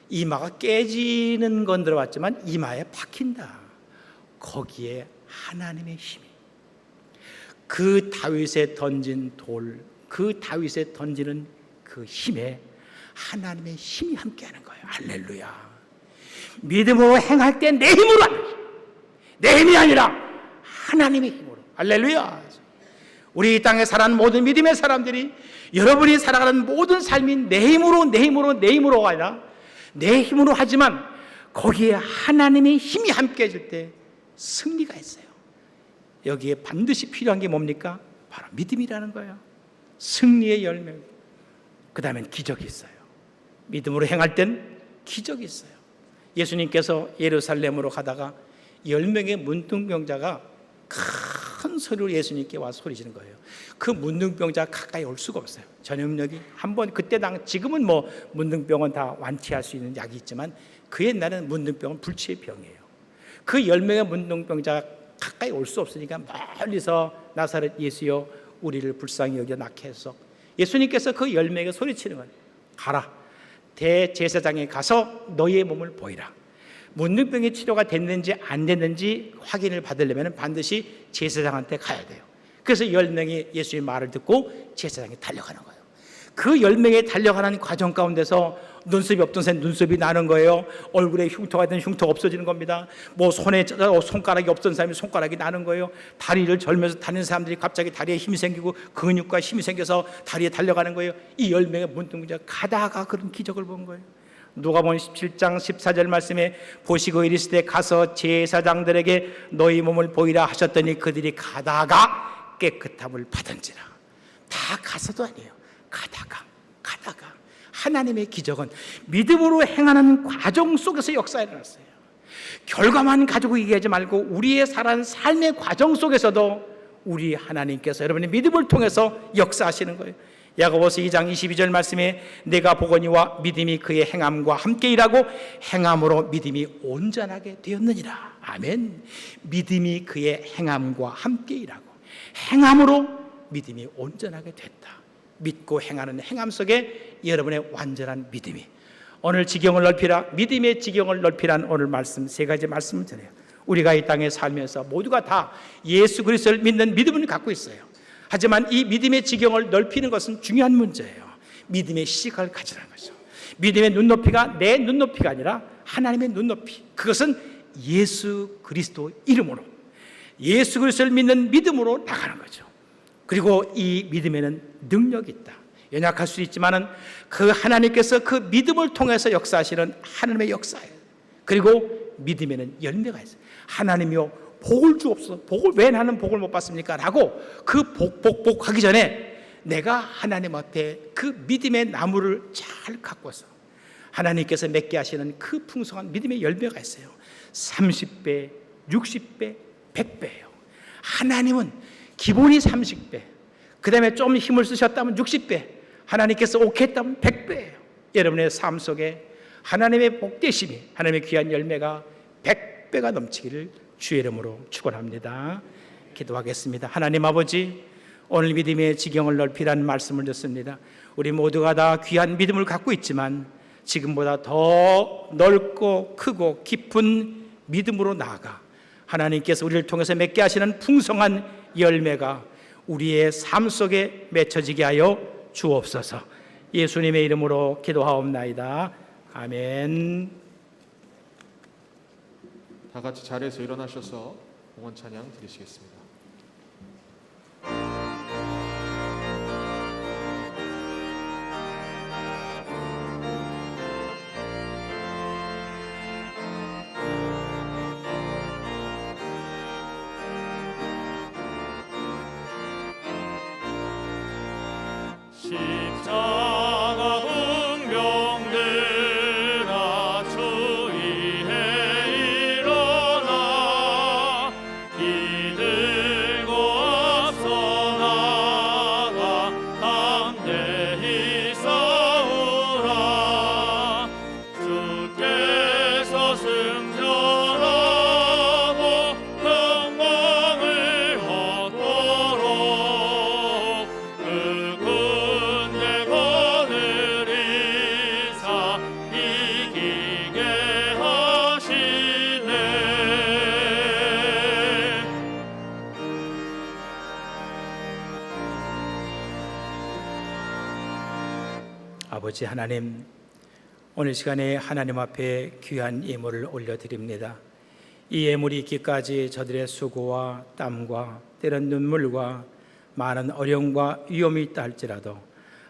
이마가 깨지는 건 들어봤지만 이마에 박힌다. 거기에 하나님의 힘이, 그 다윗에 던진 돌, 그 다윗에 던지는 그 힘에 하나님의 힘이 함께하는 거예요. 할렐루야. 믿음으로 행할 때 내 힘으로 하는 거예요. 내 힘이 아니라 하나님의 힘으로. 할렐루야. 우리 이 땅에 살아가는 모든 믿음의 사람들이 여러분이 살아가는 모든 삶이 내 힘으로가 아니라 내 힘으로 하지만 거기에 하나님의 힘이 함께 해줄 때 승리가 있어요. 여기에 반드시 필요한 게 뭡니까? 바로 믿음이라는 거예요. 승리의 열매. 그 다음엔 기적이 있어요. 믿음으로 행할 땐 기적이 있어요. 예수님께서 예루살렘으로 가다가 10명의 문둥병자가 큰 소리로 예수님께 와서 소리치는 거예요. 그 문둥병자가 가까이 올 수가 없어요. 전염력이 한번 그때 지금은 뭐 문둥병은 다 완치할 수 있는 약이 있지만 그 옛날에는 문둥병은 불치의 병이에요. 그 10명의 문둥병자가 가까이 올 수 없으니까 멀리서 나사렛 예수여 우리를 불쌍히 여겨 낳게 해서 예수님께서 그 10명에게 소리치는 거예요. 가라, 대제사장에 가서 너희의 몸을 보이라. 문둥병의 치료가 됐는지 안 됐는지 확인을 받으려면 반드시 제사장한테 가야 돼요. 그래서 10명이 예수의 말을 듣고 제사장에 달려가는 거예요. 그 10명이 달려가는 과정 가운데서 눈썹이 없던 사람 눈썹이 나는 거예요. 얼굴에 흉터가 있던 흉터가 없어지는 겁니다. 뭐 손에 손가락이 없던 사람이 손가락이 나는 거예요. 다리를 절면서 다니는 사람들이 갑자기 다리에 힘이 생기고 근육과 힘이 생겨서 다리에 달려가는 거예요. 이 10명의 문둥병자가 가다가 그런 기적을 본 거예요. 누가복음 17장 14절 말씀에 보시고 이르시되 가서 제사장들에게 너희 몸을 보이라 하셨더니 그들이 가다가 깨끗함을 받은지라. 다 가서도 아니에요. 가다가 하나님의 기적은 믿음으로 행하는 과정 속에서 역사가 일어났어요. 결과만 가지고 얘기하지 말고 우리의 살아가는 삶의 과정 속에서도 우리 하나님께서 여러분의 믿음을 통해서 역사하시는 거예요. 야고보서 2장 22절 말씀에 내가 보거니와 믿음이 그의 행함과 함께 일하고 행함으로 믿음이 온전하게 되었느니라. 아멘. 믿음이 그의 행함과 함께 일하고 행함으로 믿음이 온전하게 됐다. 믿고 행하는 행함 속에 여러분의 완전한 믿음이 오늘 지경을 넓히라, 믿음의 지경을 넓히라는 오늘 말씀 세 가지 말씀을 드려요. 우리가 이 땅에 살면서 모두가 다 예수 그리스도를 믿는 믿음을 갖고 있어요. 하지만 이 믿음의 지경을 넓히는 것은 중요한 문제예요. 믿음의 시각을 가지라는 거죠. 믿음의 눈높이가 내 눈높이가 아니라 하나님의 눈높이. 그것은 예수 그리스도 이름으로 예수 그리스도를 믿는 믿음으로 나가는 거죠. 그리고 이 믿음에는 능력이 있다. 연약할 수 있지만은 그 하나님께서 그 믿음을 통해서 역사하시는 하나님의 역사예요. 그리고 믿음에는 열매가 있어요. 하나님이요 복을 주옵소서. 복을 왜 나는 복을 못 받습니까? 라고 그 복 하기 전에 내가 하나님 앞에 그 믿음의 나무를 잘 가꿔서 하나님께서 맺게 하시는 그 풍성한 믿음의 열매가 있어요. 30배, 60배, 100배예요. 하나님은 기본이 30배, 그 다음에 좀 힘을 쓰셨다면 60배, 하나님께서 오케이 했다면 100배예요. 여러분의 삶 속에 하나님의 복되심이, 하나님의 귀한 열매가 100배가 넘치기를 주의 이름으로 축원합니다. 기도하겠습니다. 하나님 아버지, 오늘 믿음의 지경을 넓히라는 말씀을 듣습니다. 우리 모두가 다 귀한 믿음을 갖고 있지만 지금보다 더 넓고 크고 깊은 믿음으로 나아가 하나님께서 우리를 통해서 맺게 하시는 풍성한 열매가 우리의 삶 속에 맺혀지게 하여 주옵소서. 예수님의 이름으로 기도하옵나이다. 아멘. 다 같이 자리에서 일어나셔서 봉헌 찬양 드리시겠습니다. 십자가 공병들아 주의에 일어나 기들고 앞서 나가 담대히 싸우라. 주께서 승천하고 영광을 얻도록 그 군대 거느리사 이기게 하시네. 아버지 하나님, 오늘 시간에 하나님 앞에 귀한 예물을 올려드립니다. 이 예물이 있기까지 저들의 수고와 땀과 때론 눈물과 많은 어려움과 위험이 있다 할지라도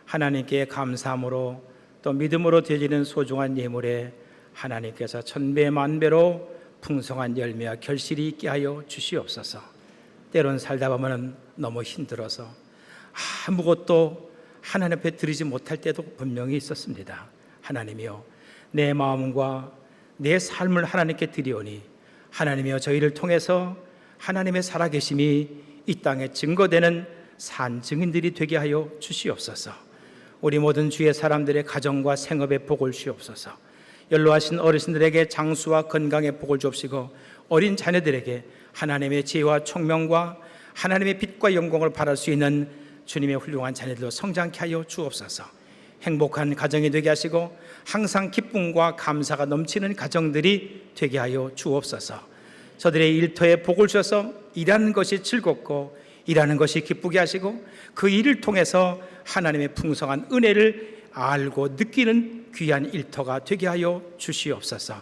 하나님께 감사함으로 또 믿음으로 드리는 소중한 예물에 하나님께서 천배 만배로 풍성한 열매와 결실이 있게 하여 주시옵소서. 때론 살다 보면 너무 힘들어서 아무것도 하나님 앞에 드리지 못할 때도 분명히 있었습니다. 하나님이여, 내 마음과 내 삶을 하나님께 드리오니 하나님이여, 저희를 통해서 하나님의 살아계심이 이 땅에 증거되는 산 증인들이 되게 하여 주시옵소서. 우리 모든 주의 사람들의 가정과 생업에 복을 주옵소서. 연로하신 어르신들에게 장수와 건강의 복을 주옵시고 어린 자녀들에게 하나님의 지혜와 총명과 하나님의 빛과 영광을 바랄 수 있는 주님의 훌륭한 자녀들로 성장케 하여 주옵소서. 행복한 가정이 되게 하시고 항상 기쁨과 감사가 넘치는 가정들이 되게 하여 주옵소서. 저들의 일터에 복을 주셔서 일하는 것이 즐겁고 일하는 것이 기쁘게 하시고 그 일을 통해서 하나님의 풍성한 은혜를 알고 느끼는 귀한 일터가 되게 하여 주시옵소서.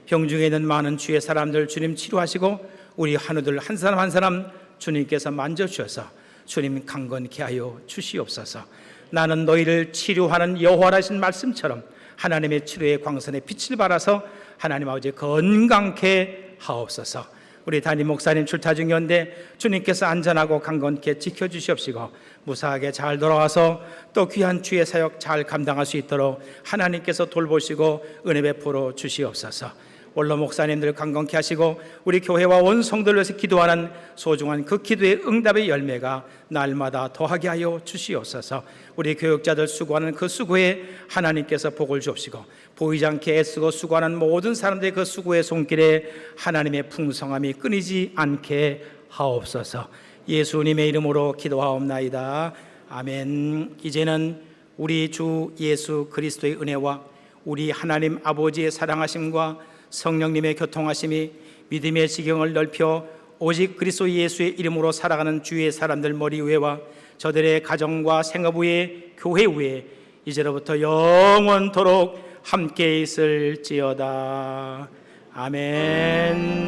병중에 있는 많은 주의 사람들 주님 치료하시고 우리 한우들 한 사람 한 사람 주님께서 만져주셔서 주님 강건케 하여 주시옵소서. 나는 너희를 치료하는 여호와라신 말씀처럼 하나님의 치료의 광선에 빛을 발하서 하나님 아버지 건강케 하옵소서. 우리 담임 목사님 출타 중이었는데 주님께서 안전하고 강건케 지켜주시옵시고 무사하게 잘 돌아와서 또 귀한 주의 사역 잘 감당할 수 있도록 하나님께서 돌보시고 은혜 베풀어 주시옵소서. 원로 목사님들 강건케 하시고 우리 교회와 온 성도를 위해서 기도하는 소중한 그 기도의 응답의 열매가 날마다 더하게 하여 주시옵소서. 우리 교육자들 수고하는 그 수고에 하나님께서 복을 주옵시고 보이지 않게 애쓰고 수고하는 모든 사람들의 그 수고의 손길에 하나님의 풍성함이 끊이지 않게 하옵소서. 예수님의 이름으로 기도하옵나이다. 아멘. 이제는 우리 주 예수 그리스도의 은혜와 우리 하나님 아버지의 사랑하심과 성령님의 교통하심이 믿음의 지경을 넓혀 오직 그리스도 예수의 이름으로 살아가는 주의 사람들 머리 위에와 저들의 가정과 생업 위에 교회 위에 이제로부터 영원토록 함께 있을지어다. 아멘.